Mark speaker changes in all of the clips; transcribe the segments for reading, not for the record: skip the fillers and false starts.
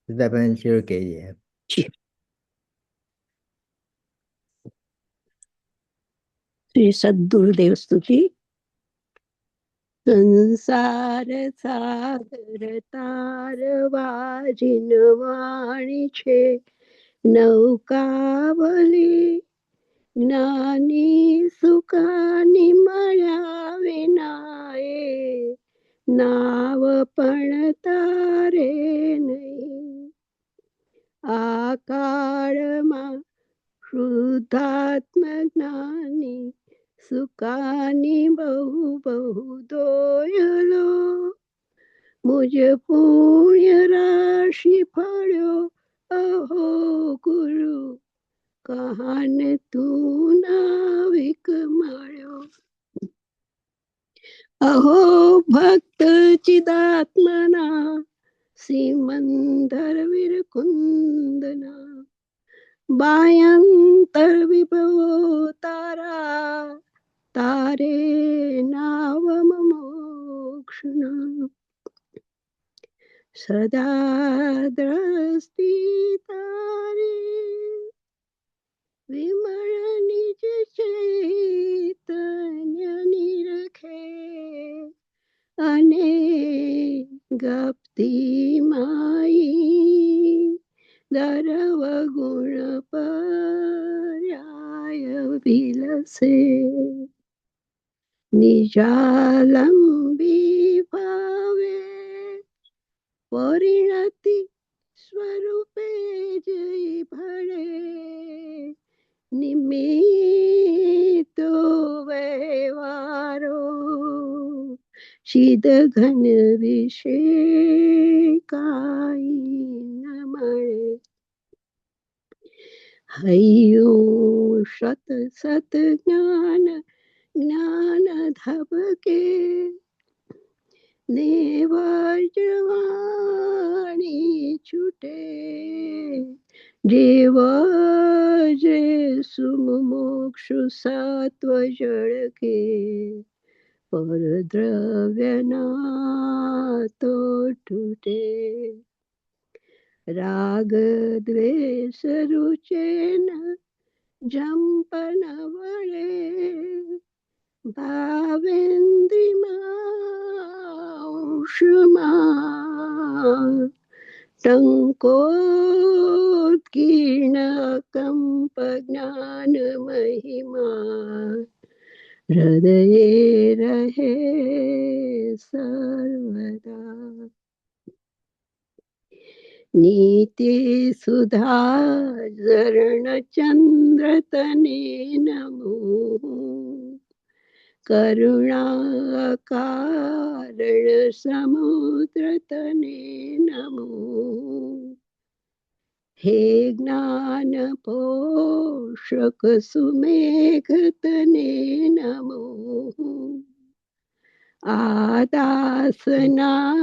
Speaker 1: अपन शुरू कीजिए।
Speaker 2: श्री सद्गुरुदेव स्तुति। સંસાર સાગર તારવાજીન વાણી છે, નૌકાવલી જ્ઞાની સુખાની મળ્યા વિનાએ, નાવ પણ તારે નહીં. આ કાળમાં શુદ્ધાત્મ જ્ઞાની સુકાની બહુ બહુ દોયલો, મુજ પુણ્ય રાશિ ફળ્યો અહો ગુરુ, કહાન તું નાવિક મળ્યો. અહો ભક્ત ચિદાત્મના સિમંદર વિરકુંદના, બાયંતર વિભવો તારા, તારે નાવ મોક્ષના. સદા દ્રષ્ટિ તારે વિમળ નિજ ચૈતન્ય નિરખે, અને ગપ્તિ માઈ દરવ ગુણ પર્યાય વિલસે. નિજાલંબી ભાવે પરિણતિ સ્વરૂપે જય ભળે, નિમિત્તો વ્યવહારો શીદ ઘન વિશે કાઈ ન મળે. હૈયું સત સત જ્ઞાન જ્ઞાન ધબકે, ને વજ્રવાણી છૂટે, જેવ જે સુમોક્ષુ સત્વ જળકે, પરદ્રવ્યના તો તૂટે. રાગ દ્વેષ રૂચેન જંપન વળે, ભાવેન્દ્રિમાંશુમાં ટંકોત્કીર્ણ કંપ જ્ઞાન મહિમા, હૃદયે રહે સર્વદા. નીતિ સુધા ઝરણ ચંદ્ર તને નમો, કરુણા કારણ સમુદ્ર તને નમો. હે જ્ઞાન પોષક સુમેઘ તને નમો, આદાસના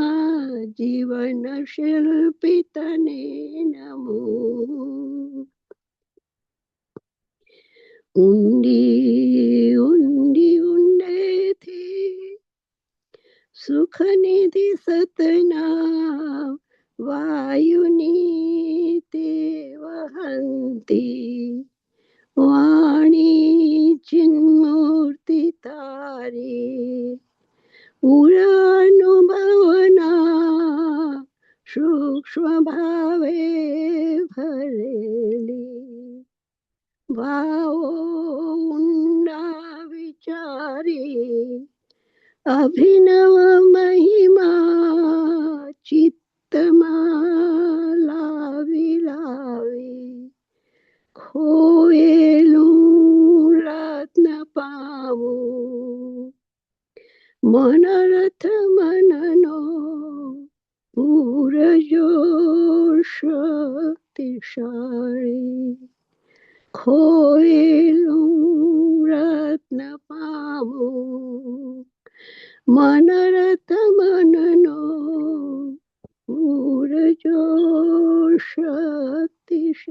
Speaker 2: જીવન શિલ્પી તને નમો. ઊંડી ઊંડી ઊંડેથી સુખ નિધિ સતના વાયુની તે વહંતી, વાણી ચિન્મૂર્તિ તારી ઉરાનુભવના સૂક્ષ્મ ભાવે ભરેલી. ભાવો ઊંડા વિચારી અભિનવ મહિમા, ચિત્તમાં લાવી લાવી ખોયેલું રત્ન પાવું. મનરથ મનનો પૂરજો શક્તિશાળી, ખોયેલું રત્ન પામું. મનરથ મનનો પૂરજો શક્તિશાળી.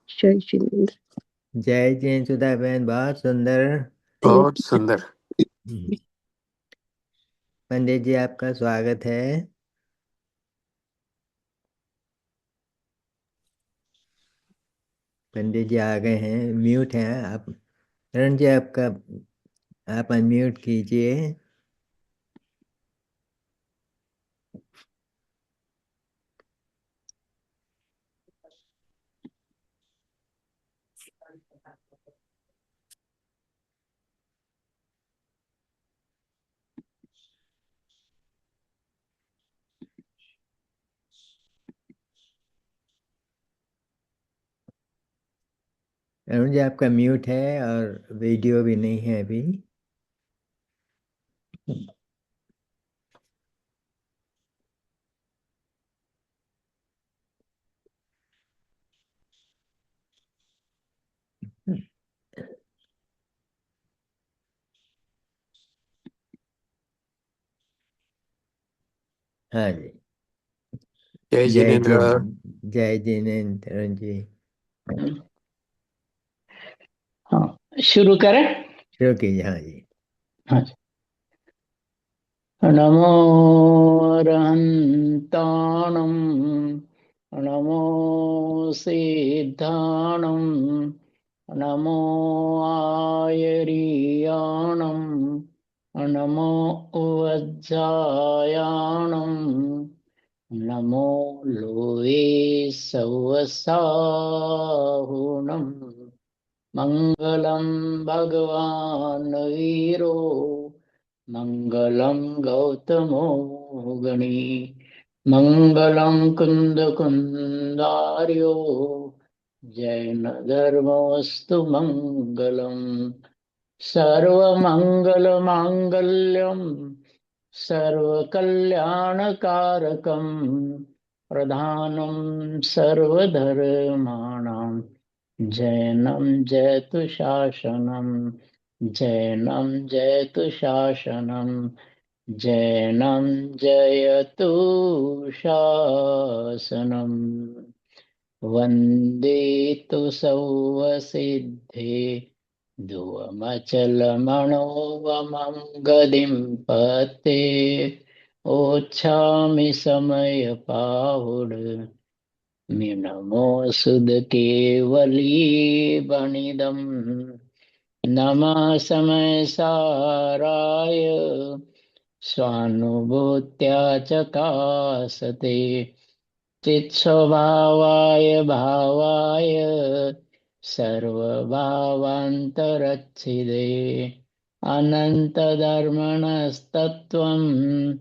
Speaker 2: જય શ્રી
Speaker 1: जय जैन सुधा बहन, बहुत सुंदर।
Speaker 3: बहुत सुंदर।
Speaker 1: पंडित जी आपका स्वागत है। पंडित जी आ गए हैं, म्यूट हैं आप। अरुण जी, आपका आप अनम्यूट कीजिए। अरुण जी, आपका म्यूट है और वीडियो भी नहीं है अभी। हाँ जी।
Speaker 3: जय
Speaker 1: जय
Speaker 3: जिनेन्द्र।
Speaker 1: जैन। जय जिनेन्द्र अरुण जी।
Speaker 4: हाँ, शुरू करें।
Speaker 1: शुरू कीजिए। हाँ जी।
Speaker 4: हाँ जी। नमो रहन्ताणं नमो सिद्धाणं नमो आयर्याणं नमो वज्रायाणं नमो लोये सवसाहुणम् मङ्गलं भगवान् वीरो मङ्गलं गौतमो गणी मङ्गलं कुन्दकुन्दार्यो जैनधर्मोऽस्तु मङ्गलम् सर्वमङ्गलमाङ्गल्यं सर्वकल्याणकारकं प्रधानं सर्वधर्माणां जैनं जयतु शासनं जैनं जयतु शासनं जैनं जयतु शासनम् वन्दे तु सौवसिद्धे ध्रुवमचलमणोवमं गदिं पते ओच्छामि समयपाहुड मिनमोऽसुधकेवलीबणिदम् नमः समय साराय स्वानुभूत्या च कासते चित्स्वभावाय भावाय सर्वभावान्तरच्छिदे अनन्तधर्मणस्तत्त्वं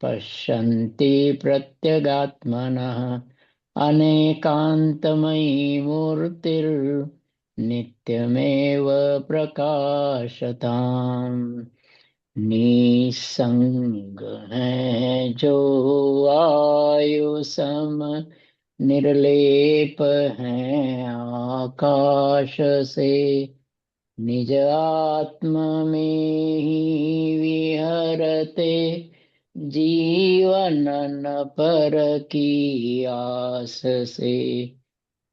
Speaker 4: पश्यन्ति प्रत्यगात्मनः अनेकान्तमयी मूर्तिर्नित्यमेव प्रकाशताम् निसंग है जो आयु सम निर्लेप है आकाश से निज आत्म में ही विहरते जीवन न पर की आस से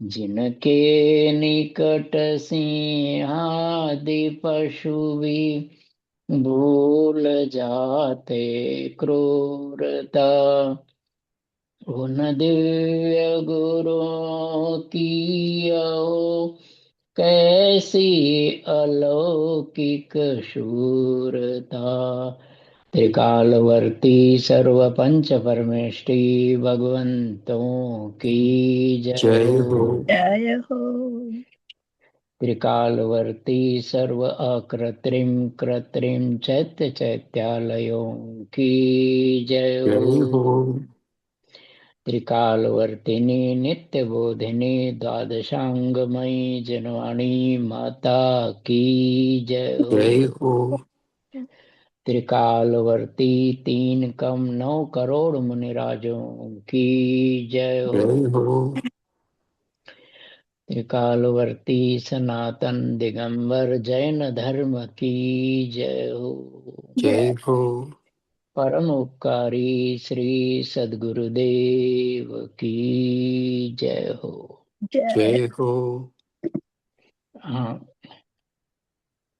Speaker 4: जिनके निकट सिंहादि पशु भी भूल जाते क्रूरता उन दिव्य गुरुओं की कैसी अलौकिक शूरता त्रिकालवर्ती सर्व पंच परमेष्टि भगवंतों की जय
Speaker 3: जय
Speaker 4: हो।
Speaker 3: हो।
Speaker 2: जय हो।
Speaker 4: त्रिकालवर्ती सर्व अकृत्रिम कृत्रिम चैत्य चैत्यालयों की जय हो।
Speaker 3: जय हो।
Speaker 4: त्रिकालवर्तिनी नित्य बोधिनी द्वादशांगमयी जनवाणी माता की जय हो।
Speaker 3: जय हो।
Speaker 4: त्रिकालवर्ती तीन कम 9 करोड़ मुनिराजों की जय हो।
Speaker 3: जय हो।
Speaker 4: त्रिकालवर्ती सनातन दिगंबर जैन धर्म की जय हो।
Speaker 3: जय हो।
Speaker 4: परम उपकारी श्री सद्गुरुदेव की जय हो।
Speaker 2: जय।
Speaker 3: जय हो।
Speaker 4: हाँ,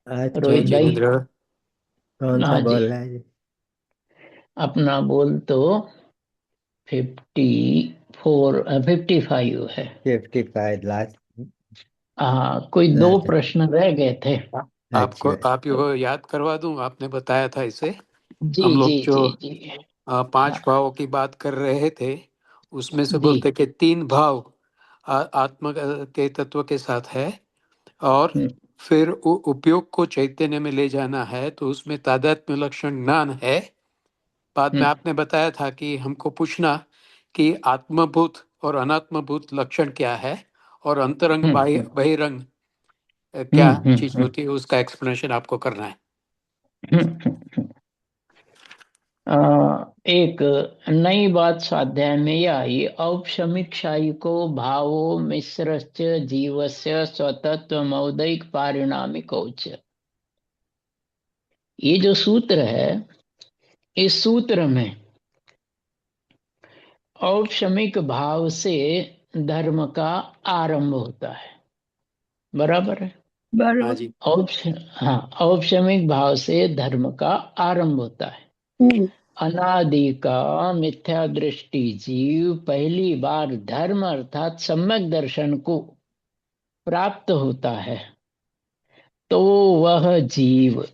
Speaker 1: आज
Speaker 3: जय
Speaker 4: रोहित भाई।
Speaker 3: जिनेन्द्र।
Speaker 1: कौन सा
Speaker 4: हाँ जी,
Speaker 1: बोल रहा है जी?
Speaker 4: अपना बोल तो 54 55 है।
Speaker 1: 55 लास्ट।
Speaker 4: हाँ, कोई दो
Speaker 1: अच्छा
Speaker 4: प्रश्न रह गए थे।
Speaker 3: आपको
Speaker 1: अच्छा।
Speaker 3: आप
Speaker 4: तो
Speaker 3: को याद करवा दूं, आपने बताया था इसे।
Speaker 4: जी
Speaker 3: हम
Speaker 4: जी
Speaker 3: लोग जो
Speaker 4: जी जी।
Speaker 3: पांच
Speaker 4: हाँ
Speaker 3: भावों की बात कर रहे थे, उसमें से
Speaker 4: जी।
Speaker 3: बोलते कि तीन भाव आत्मा के तत्व के साथ है, और
Speaker 4: हम्म
Speaker 3: फिर उपयोग को चैतन्य में ले जाना है तो उसमें तादात्म्य लक्षण ज्ञान है। बाद में
Speaker 4: हम्म
Speaker 3: आपने बताया था कि हमको पूछना कि आत्मभूत और अनात्मभूत लक्षण क्या है, और अंतरंग बाह्य
Speaker 4: हम्म
Speaker 3: बहिरंग क्या
Speaker 4: हम्म हम्म
Speaker 3: चीज
Speaker 4: हम्म
Speaker 3: होती है, उसका एक्सप्लेनेशन आपको करना है।
Speaker 4: हम्म। एक नई बात स्वाध्याय में यह आई, औपशमिकशाही को भावो मिश्रस्य जीवस्य स्वतत्व मौदिक पारिणामिक औच। ये जो सूत्र है, इस सूत्र में औपशमिक भाव से धर्म का आरंभ होता है। बराबर है।
Speaker 3: हाँ
Speaker 2: बराबर।
Speaker 3: जी।
Speaker 4: हाँ, औपशमिक भाव से धर्म का आरंभ होता है।
Speaker 2: हम्म।
Speaker 4: अनादि का मिथ्या दृष्टि जीव पहली बार धर्म अर्थात सम्यक दर्शन को प्राप्त होता है, तो वह जीव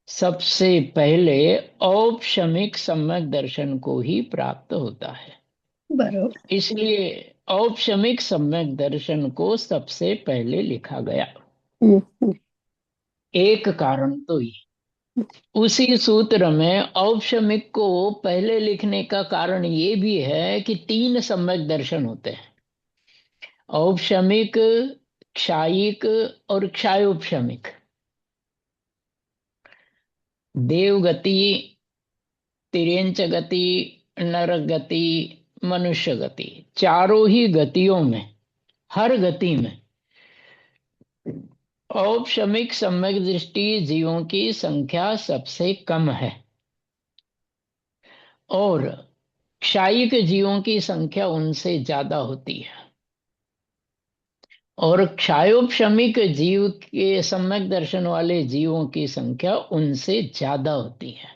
Speaker 4: सबसे पहले औपशमिक सम्यक दर्शन को ही प्राप्त होता है।
Speaker 2: बराबर।
Speaker 4: इसलिए औपशमिक सम्यक दर्शन को सबसे पहले लिखा गया।
Speaker 2: हम्म।
Speaker 4: एक कारण तो ये, उसी सूत्र में औपशमिक को पहले लिखने का कारण ये भी है कि तीन सम्यक दर्शन होते हैं, औपशमिक, क्षायिक और क्षायोपशमिक। देव गति, तिर्यंच गति, नरक गति, मनुष्य गति, चारों ही गतियों में, हर गति में औपशमिक सम्यक दृष्टि जीवों की संख्या सबसे कम है, और क्षायिक जीवों की संख्या उनसे ज्यादा होती है। और क्षायोपशमिक जीव के सम्यक दर्शन वाले जीवों की संख्या उनसे ज्यादा होती है।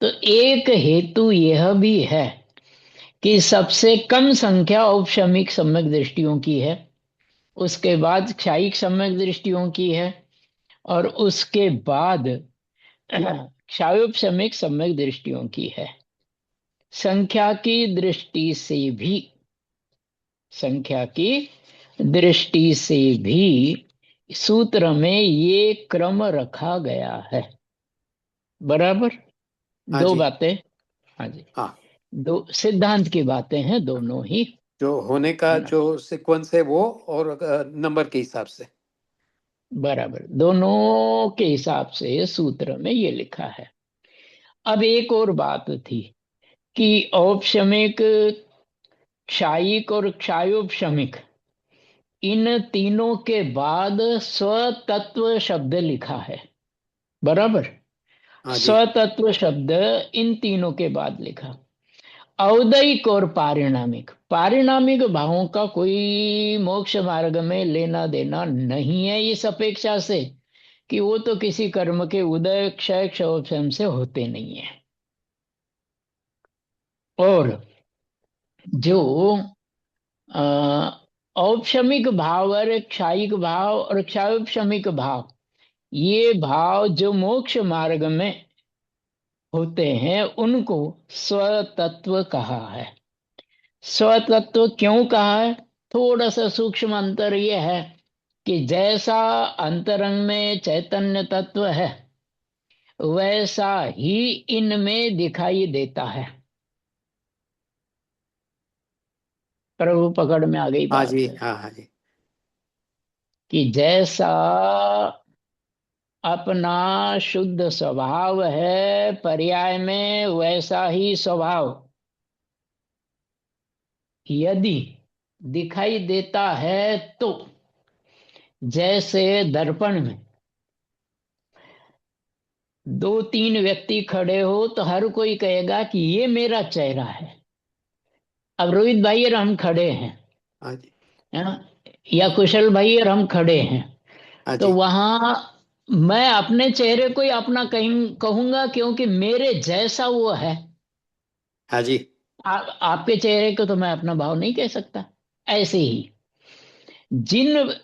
Speaker 4: तो एक हेतु यह भी है कि सबसे कम संख्या औपशमिक सम्यक दृष्टियों की है, उसके बाद क्षायिक सम्यक दृष्टियों की है, और उसके बाद क्षायोपशमिक सम्यक दृष्टियों की है। संख्या की दृष्टि से भी, संख्या की दृष्टि से भी सूत्र में ये क्रम रखा गया है। बराबर।
Speaker 3: हाँ
Speaker 4: दो
Speaker 3: जी।
Speaker 4: बातें। हाँ जी।
Speaker 3: हाँ,
Speaker 4: दो सिद्धांत की बातें हैं दोनों ही,
Speaker 3: जो होने का
Speaker 4: है ना।
Speaker 3: जो सीक्वेंस है वो, और नंबर के हिसाब से।
Speaker 4: बराबर, दोनों के हिसाब से सूत्र में ये लिखा है। अब एक और बात थी कि औपशमिक, क्षायिक और क्षायोपशमिक, इन तीनों के बाद स्वतत्व शब्द लिखा है। बराबर।
Speaker 3: हाँ जी।
Speaker 4: स्वतत्व शब्द इन तीनों के बाद लिखा। औदैक और पारिणामिक, पारिणामिक भावों का कोई मोक्ष मार्ग में लेना देना नहीं है, इस अपेक्षा से कि वो तो किसी कर्म के उदय क्षय क्षयोपम से होते नहीं है। और जो अ, औपशमिक भाव और क्षायिक भाव और क्षायोपशमिक भाव, ये भाव जो मोक्ष मार्ग में होते हैं, उनको स्वतत्व कहा है। स्वतत्व क्यों कहा है? थोड़ा सा सूक्ष्म अंतर यह है कि जैसा अंतरंग में चैतन्य तत्व है, वैसा ही इनमें दिखाई देता है। प्रभु पकड़ में आ गई
Speaker 3: हाँ
Speaker 4: बात
Speaker 3: जी। हाँ हाँ जी।
Speaker 4: कि जैसा अपना शुद्ध स्वभाव है, पर्याय में वैसा ही स्वभाव यदि दिखाई देता है, तो जैसे दर्पण में दो तीन व्यक्ति खड़े हो तो हर कोई कहेगा कि ये मेरा चेहरा है। अब रोहित भाई और हम खड़े हैं,
Speaker 3: हाँ जी।
Speaker 4: है ना, या कुशल भाई और हम खड़े हैं,
Speaker 3: हाँ
Speaker 4: तो
Speaker 3: जी।
Speaker 4: वहां मैं अपने चेहरे को ही अपना कहीं कहूंगा, क्योंकि मेरे जैसा वो है।
Speaker 3: हाँ जी।
Speaker 4: आपके चेहरे को तो मैं अपना भाव नहीं कह सकता। ऐसे ही जिन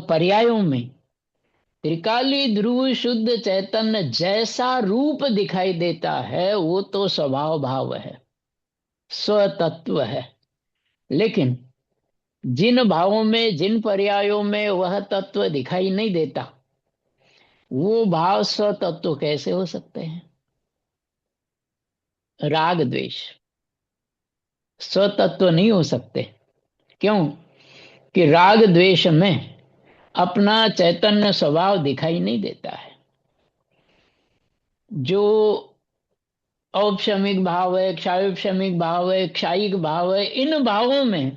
Speaker 4: पर्यायों में त्रिकाली ध्रुव शुद्ध चैतन्य जैसा रूप दिखाई देता है वो तो स्वभाव भाव है, स्वतत्व है। लेकिन जिन भावों में, जिन पर्यायों में वह तत्व दिखाई नहीं देता, वो भाव स्वतत्व कैसे हो सकते हैं? राग द्वेष स्वतत्व नहीं हो सकते। क्यों? कि राग द्वेष में अपना चैतन्य स्वभाव दिखाई नहीं देता है। जो औपशमिक भाव है, क्षायोपशमिक भाव है, क्षायिक भाव है, इन भावों में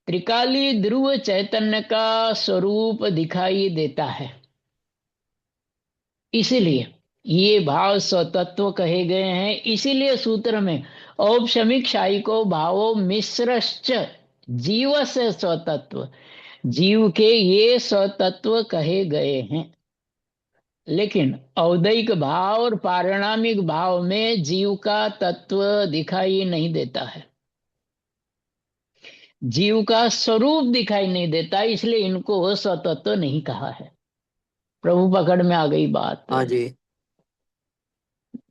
Speaker 4: त्रिकाली ध्रुव चैतन्य का स्वरूप दिखाई देता है। इसीलिए ये भाव स्वतत्व कहे गए हैं। इसीलिए सूत्र में औपशमिक क्षायिको भावो मिश्रश्च जीव से स्वतत्व, जीव के ये स्वतत्व कहे गए हैं। लेकिन औदैक भाव और पारिणामिक भाव में जीव का तत्व दिखाई नहीं देता है, जीव का स्वरूप दिखाई नहीं देता, इसलिए इनको स्वतत्व नहीं कहा है। प्रभु पकड़ में आ गई बात,
Speaker 3: हाँ जी।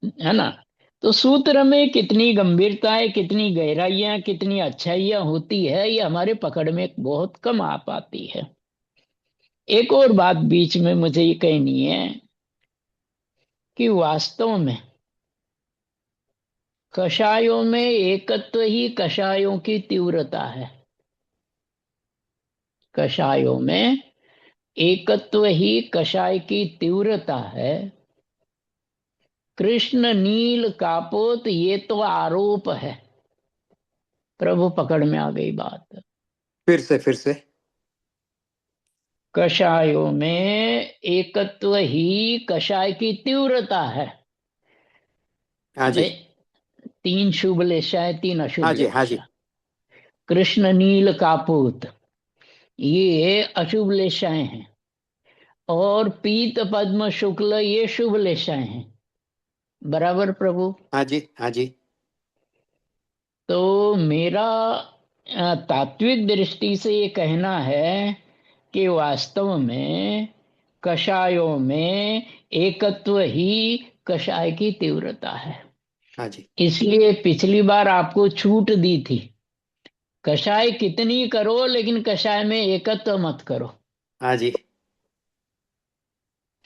Speaker 4: है ना? तो सूत्र में कितनी गंभीरताएं, कितनी गहराइयां, कितनी अच्छाइयां होती है, ये हमारे पकड़ में बहुत कम आ पाती है। एक और बात बीच में मुझे ये कहनी है कि वास्तव में कषायों में एकत्व ही कषायों की तीव्रता है। कषायों में एकत्व ही कषाय की तीव्रता है। कृष्ण नील कापोत ये तो आरोप है। प्रभु पकड़ में आ गई बात।
Speaker 3: फिर से
Speaker 4: कषायों में एकत्व ही कषाय की तीव्रता है।
Speaker 3: हाँ जी।
Speaker 4: भाई, 3 शुभ लेशाएं, 3 अशुभ
Speaker 3: हाँ जी। हाँ जी।
Speaker 4: लेशा। कृष्ण नील कापूत ये अशुभ लेशाएं हैं, और पीत पद्म शुक्ल ये शुभ लेशाएं हैं। बराबर प्रभु?
Speaker 3: हाँ जी। हाँ जी।
Speaker 4: तो मेरा तात्विक दृष्टि से ये कहना है कि वास्तव में कषायों में एकत्व ही कषाय की तीव्रता है।
Speaker 3: हाँ जी।
Speaker 4: इसलिए पिछली बार आपको छूट दी थी, कषाय कितनी करो लेकिन कषाय में एकत्व मत करो।
Speaker 3: हाँ जी।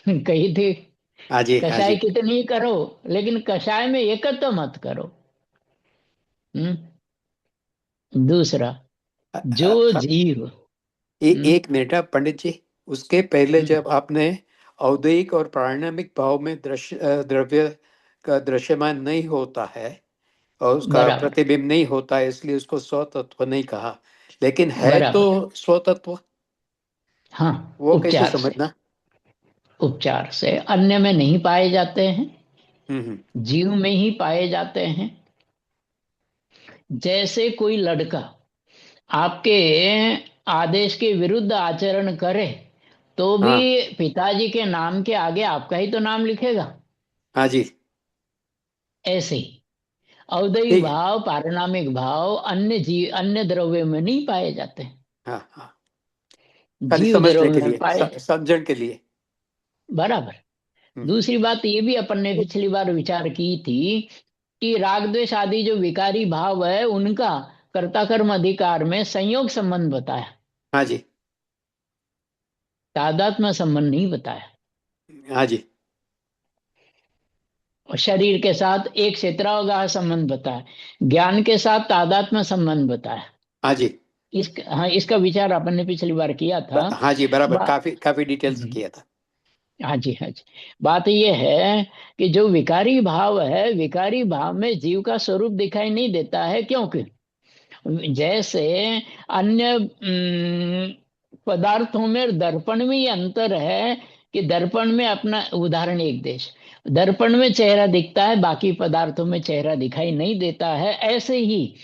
Speaker 4: कही थी,
Speaker 3: हाँ जी। हाँ
Speaker 4: कषाय
Speaker 3: जी।
Speaker 4: कितनी करो लेकिन कषाय में एकत्व मत करो। हम्म। दूसरा,
Speaker 3: अ-
Speaker 4: जो
Speaker 3: अ- अ-
Speaker 4: जीव
Speaker 3: एक मिनट पंडित जी। उसके पहले
Speaker 4: हम्म,
Speaker 3: जब आपने औद्योगिक और पारिणामिक भाव में द्रव्य का दृश्यमान नहीं होता है और उसका
Speaker 4: बराबर
Speaker 3: प्रतिबिंब नहीं होता है, इसलिए उसको स्वतत्व नहीं कहा। लेकिन है तो
Speaker 4: बराबर।
Speaker 3: स्वतत्व,
Speaker 4: हाँ,
Speaker 3: वो कैसे
Speaker 4: उपचार से,
Speaker 3: समझना?
Speaker 4: उपचार से अन्य में नहीं पाए जाते हैं,
Speaker 3: हम्म।
Speaker 4: जीव में ही पाए जाते हैं। जैसे कोई लड़का आपके आदेश के विरुद्ध आचरण करे तो भी
Speaker 3: हाँ।
Speaker 4: पिताजी के नाम के आगे आपका ही तो नाम लिखेगा।
Speaker 3: हाँ जी।
Speaker 4: ऐसे ही औदैहिक
Speaker 3: ठीक है।
Speaker 4: भाव, पारिणामिक भाव अन्य जीव, अन्य द्रव्य में नहीं पाए जाते,
Speaker 3: हाँ हाँ। खाली
Speaker 4: जीव
Speaker 3: समझने
Speaker 4: द्रव्य
Speaker 3: के
Speaker 4: में
Speaker 3: लिए,
Speaker 4: पाए।
Speaker 3: समझण के लिए।
Speaker 4: बराबर।
Speaker 3: हम्म।
Speaker 4: दूसरी बात ये भी अपन ने पिछली बार विचार की थी कि राग द्वेष आदि जो विकारी भाव है उनका कर्ता कर्म अधिकार में संयोग संबंध बताया,
Speaker 3: हाँ जी।
Speaker 4: तादात्म्य संबंध नहीं बताया।
Speaker 3: हाँ जी।
Speaker 4: और शरीर के साथ एक क्षेत्रावगाह संबंध बताया, ज्ञान के साथ तादात्म्य संबंध बताया।
Speaker 3: हाँ जी।
Speaker 4: हाँ, इसका विचार अपन ने पिछली बार किया था।
Speaker 3: हाँ जी, बराबर,
Speaker 4: बा,
Speaker 3: काफी काफी डिटेल से
Speaker 4: हम्म,
Speaker 3: किया था।
Speaker 4: हाँ जी, हाँ जी। बात यह है कि जो विकारी भाव है, विकारी भाव में जीव का स्वरूप दिखाई नहीं देता है। क्योंकि जैसे अन्य पदार्थों में दर्पण में ये अंतर है कि दर्पण में अपना उदाहरण, एक देश दर्पण में चेहरा दिखता है, बाकी पदार्थों में चेहरा दिखाई नहीं देता है। ऐसे ही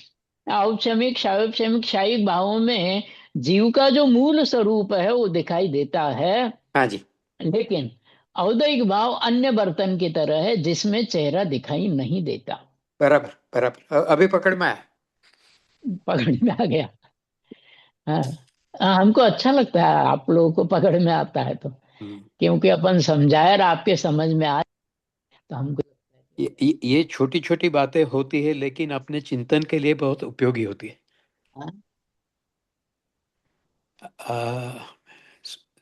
Speaker 4: औपशमिक, शायोपशमिक, क्षायिक भावों में जीव का जो मूल स्वरूप है वो दिखाई देता है।
Speaker 3: हाँ जी।
Speaker 4: लेकिन औदैहिक भाव अन्य बर्तन की तरह है जिसमें चेहरा दिखाई नहीं देता।
Speaker 3: बराबर बराबर, अभी पकड़ में आया।
Speaker 4: पकड़ में आ गया? हाँ। हमको अच्छा लगता है आप लोगों को पकड़ में आता है तो, क्योंकि अपन समझाए और आपके समझ में आए तो हमको।
Speaker 3: ये छोटी छोटी बातें होती है लेकिन अपने चिंतन के लिए बहुत उपयोगी होती है।
Speaker 4: हाँ
Speaker 3: आ,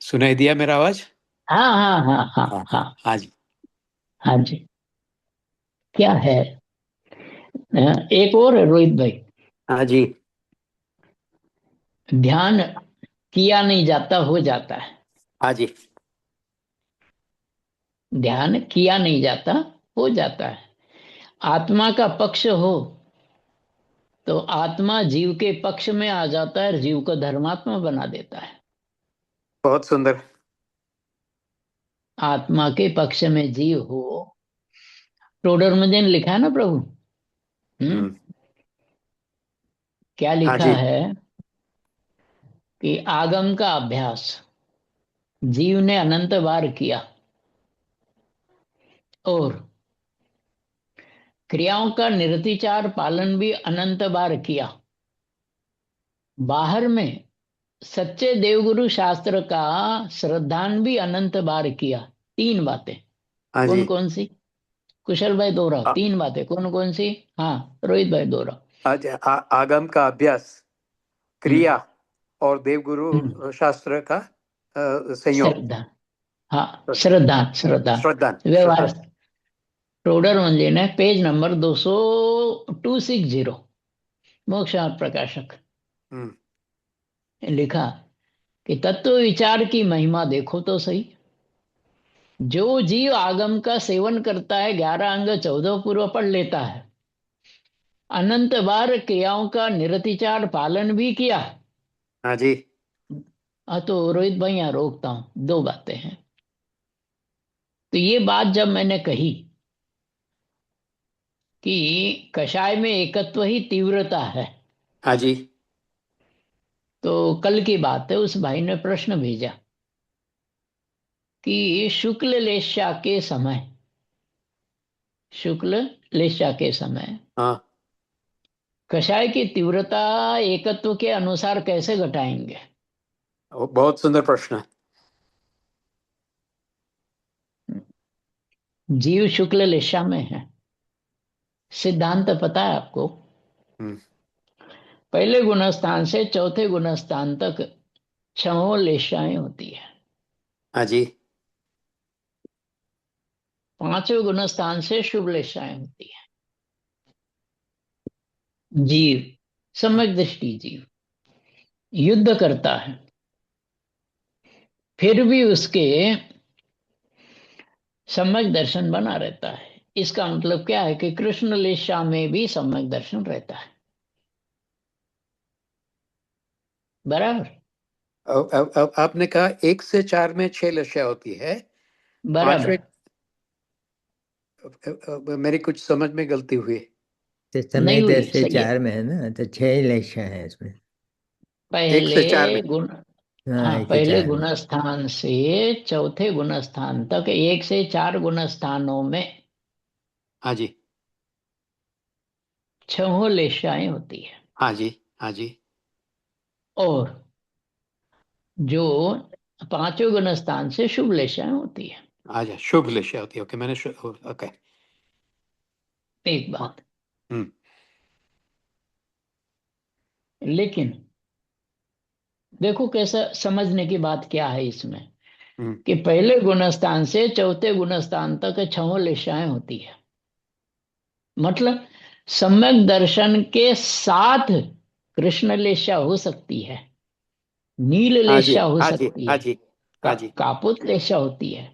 Speaker 3: सुनाई दिया मेरा आवाज?
Speaker 4: हाँ हाँ हाँ हाँ
Speaker 3: हाँ
Speaker 4: हाँ।
Speaker 3: हाँ जी।
Speaker 4: हाँ जी। क्या है? एक और है रोहित भाई।
Speaker 3: हाँ जी।
Speaker 4: ध्यान किया नहीं जाता, हो जाता है।
Speaker 3: हाँ जी।
Speaker 4: ध्यान किया नहीं जाता, हो जाता है। आत्मा का पक्ष हो तो आत्मा जीव के पक्ष में आ जाता है और जीव को धर्मात्मा बना देता है।
Speaker 3: बहुत सुंदर।
Speaker 4: आत्मा के पक्ष में जीव हो, टोडर में लिखा है ना प्रभु।
Speaker 3: हम्म।
Speaker 4: क्या
Speaker 3: हाँ
Speaker 4: लिखा
Speaker 3: जी।
Speaker 4: है कि आगम का अभ्यास जीव ने अनंत बार किया और क्रियाओं का निरतिचार पालन भी अनंत बार किया। बाहर में सच्चे देवगुरु शास्त्र का श्रद्धान भी अनंत बार किया। तीन बातें
Speaker 3: हाँ जी।
Speaker 4: कौन कौन सी? कुशल भाई दोहराओ,
Speaker 3: आ,
Speaker 4: तीन बातें कौन कौन सी? हाँ रोहित भाई दोहराओ।
Speaker 3: आज आगम का अभ्यास,
Speaker 4: हम्म
Speaker 3: क्रिया और
Speaker 4: हम्म।
Speaker 3: देवगुरु शास्त्र का संयोग।
Speaker 4: श्रद्धा। हाँ श्रद्धा श्रद्धा।
Speaker 3: श्रद्धा
Speaker 4: व्यवहार।
Speaker 3: श्रद्धा।
Speaker 4: टोडर मंजिल है, पेज नंबर 260, मोक्ष और प्रकाशक।
Speaker 3: हम्म।
Speaker 4: लिखा कि तत्व विचार की महिमा देखो तो सही। जो जीव आगम का सेवन करता है, 11 अंग 14 पूर्व पढ़ लेता है, अनंत बार क्रियाओं का निरतिचार पालन भी किया।
Speaker 3: हाँ जी।
Speaker 4: तो रोहित भाई यहाँ रोकता हूं, दो बातें हैं। तो ये बात जब मैंने कही कि कषाय में एकत्व ही तीव्रता है,
Speaker 3: हाँ जी।
Speaker 4: तो कल की बात है, उस भाई ने प्रश्न भेजा कि शुक्ल लेशा के समय, शुक्ल लेशा के समय
Speaker 3: हाँ।
Speaker 4: कषाय की तीव्रता एकत्व के अनुसार कैसे घटाएंगे?
Speaker 3: वो बहुत सुंदर प्रश्न है।
Speaker 4: जीव शुक्ल लेशा में है। सिद्धांत पता है आपको?
Speaker 3: हम्म।
Speaker 4: पहले गुणस्थान से चौथे गुणस्थान तक छहों लेशाएं होती है।
Speaker 3: हाँ जी।
Speaker 4: पांचवें गुणस्थान से शुभ लेशाएं होती है। जीव, सम्यक दृष्टि जीव युद्ध करता है, फिर भी उसके सम्यक दर्शन बना रहता है। इसका मतलब क्या है कि कृष्ण लेशा में भी सम्यक दर्शन रहता है। बराबर।
Speaker 3: अब आपने कहा 1 से 4 में 6 लक्ष्य होती है।
Speaker 4: बराबर।
Speaker 3: पांचवे मेरी कुछ समझ में गलती हुई।
Speaker 1: तो
Speaker 4: नहीं
Speaker 1: समय
Speaker 4: हुई,
Speaker 1: 10 से 4
Speaker 4: सही है।
Speaker 1: में है ना, तो 6 ही लक्ष्य है इसमें।
Speaker 3: एक
Speaker 4: पहले
Speaker 3: से चार में
Speaker 4: गुण,
Speaker 1: हाँ,
Speaker 4: हाँ
Speaker 1: 1 से 4
Speaker 4: पहले
Speaker 1: में।
Speaker 4: गुण स्थान से चौथे गुण स्थान तक, 1 से 4 गुण स्थानों में
Speaker 3: हाँ जी।
Speaker 4: छहों लेशाएं होती है।
Speaker 3: हाँ जी। हाँ जी।
Speaker 4: और जो पांचवें गुण स्थान से शुभ लेशाएं होती है।
Speaker 3: अच्छा, शुभ लक्ष्य होती है। Okay, okay.
Speaker 4: एक बात।
Speaker 3: हम्म।
Speaker 4: लेकिन देखो कैसा समझने की बात क्या है इसमें,
Speaker 3: हम्म।
Speaker 4: कि पहले गुण स्थान से चौथे गुण स्थान तक छहों लेशाएं होती है। मतलब सम्यक दर्शन के साथ कृष्ण लेशा हो सकती है, नील
Speaker 3: हाँ जी।
Speaker 4: लेशा हो
Speaker 3: हाँ जी।
Speaker 4: सकती
Speaker 3: हाँ
Speaker 4: है,
Speaker 3: जी। हाँ जी।
Speaker 4: कापुत लेशा होती है।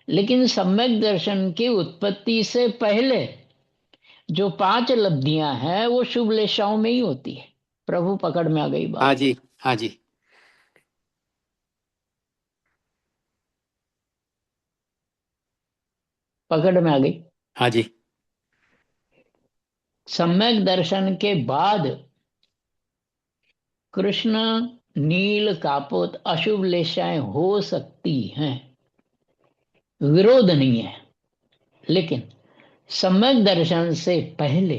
Speaker 4: लेकिन सम्यक दर्शन की उत्पत्ति से पहले जो 5 लब्धियां हैं वो शुभ लेशाओं में ही होती है। प्रभु पकड़ में आ गई
Speaker 3: हाँ
Speaker 4: बात?
Speaker 3: जी। हाँ जी।
Speaker 4: पकड़ में आ गई।
Speaker 3: हाँ जी।
Speaker 4: सम्यक दर्शन के बाद कृष्ण नील कापोत अशुभ लेशाएं हो सकती हैं, विरोध नहीं है। लेकिन सम्यक दर्शन से पहले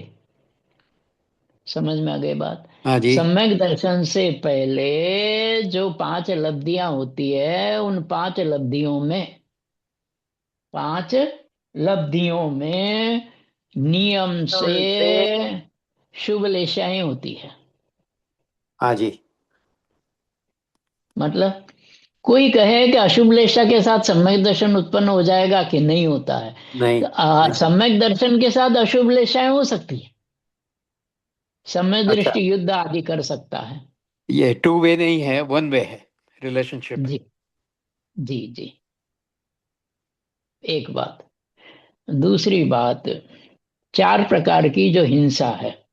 Speaker 4: समझ में आ गई बात?
Speaker 3: हाँ जी।
Speaker 4: सम्यक दर्शन से पहले जो 5 लब्धियां होती है, उन 5 लब्धियों में नियम से शुभ लेशाएं होती है।
Speaker 3: हाँ जी।
Speaker 4: मतलब कोई कहे कि अशुभ लेशा के साथ सम्यक दर्शन उत्पन्न हो जाएगा कि नहीं होता है?
Speaker 3: नहीं।
Speaker 4: सम्यक दर्शन के साथ अशुभ लेशाएं हो सकती है। सम्यक
Speaker 3: अच्छा,
Speaker 4: दृष्टि युद्ध आदि कर सकता है।
Speaker 3: ये 2 वे नहीं है, 1 वे है रिलेशनशिप।
Speaker 4: जी जी जी। एक बात। दूसरी बात, 4 प्रकार की जो हिंसा है,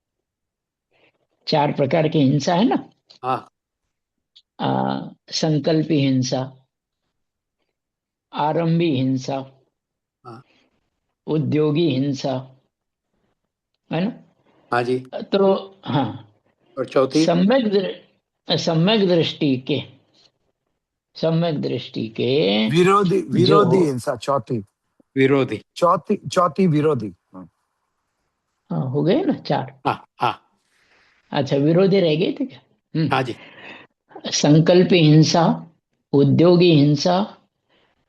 Speaker 4: 4 प्रकार की हिंसा है ना।
Speaker 3: हाँ।
Speaker 4: संकल्पी हिंसा, आरंभी हिंसा,
Speaker 3: हाँ।
Speaker 4: उद्योगी हिंसा, है ना।
Speaker 3: हाँ जी।
Speaker 4: तो हाँ,
Speaker 3: और चौथी?
Speaker 4: सम्यक दृष्टि के
Speaker 5: विरोधी
Speaker 4: जो
Speaker 5: विरोधी हिंसा चौथी।
Speaker 3: विरोधी।
Speaker 5: चौथी चौथी विरोधी।
Speaker 4: हाँ, हो गए ना 4।
Speaker 3: हाँ हाँ।
Speaker 4: अच्छा, विरोधी रह गए थे क्या?
Speaker 3: हाँ जी।
Speaker 4: संकल्पी हिंसा, उद्योगी हिंसा,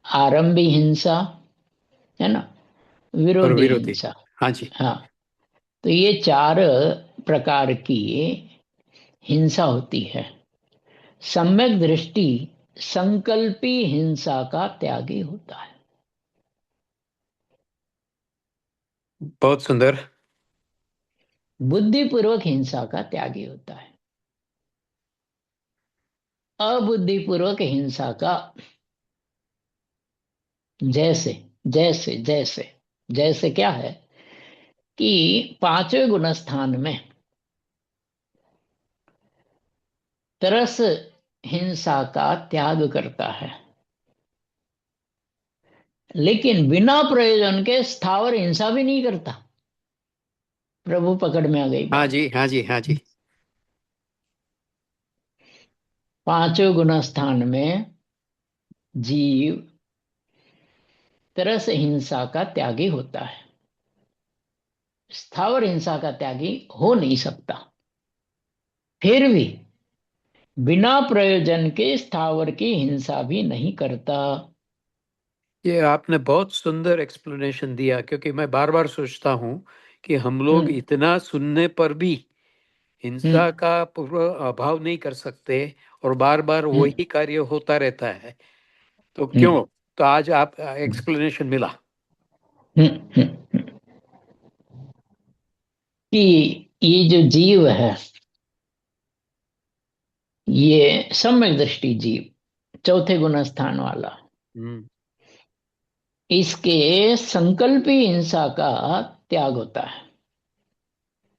Speaker 4: आरंभी हिंसा, है ना,
Speaker 3: और
Speaker 4: विरोधी
Speaker 3: विरोधी।
Speaker 4: हिंसा।
Speaker 3: हाँ जी।
Speaker 4: हाँ, तो ये 4 प्रकार की हिंसा होती है। सम्यक दृष्टि संकल्पी हिंसा का त्यागी होता है।
Speaker 3: बहुत सुंदर।
Speaker 4: बुद्धिपूर्वक हिंसा का त्यागी होता है। अबुद्धिपूर्वक हिंसा का, जैसे जैसे जैसे जैसे क्या है कि 5वें गुणस्थान में तरस हिंसा का त्याग करता है, लेकिन बिना प्रयोजन के स्थावर हिंसा भी नहीं करता। प्रभु पकड़ में आ गई
Speaker 3: हाँ
Speaker 4: बात।
Speaker 3: जी। हाँ जी। हाँ जी।
Speaker 4: 5वें गुणस्थान में जीव तरस हिंसा का त्यागी होता है, स्थावर हिंसा का त्यागी हो नहीं सकता। फिर भी बिना प्रयोजन के स्थावर की हिंसा भी नहीं करता।
Speaker 3: ये आपने बहुत सुंदर एक्सप्लेनेशन दिया, क्योंकि मैं बार बार सोचता हूँ कि हम लोग
Speaker 4: हम्म
Speaker 3: इतना सुनने पर भी हिंसा
Speaker 4: हम्म
Speaker 3: का पूरा अभाव नहीं कर सकते, और बार बार
Speaker 4: हम्म
Speaker 3: वही कार्य होता रहता है। तो
Speaker 4: हम्म
Speaker 3: क्यों? तो आज आप एक्सप्लेनेशन मिला।
Speaker 4: हम्म। कि ये जो जीव है, ये सम्यक दृष्टि जीव, 4थे गुणस्थान वाला,
Speaker 3: हम्म।
Speaker 4: इसके संकल्पी हिंसा का त्याग होता है।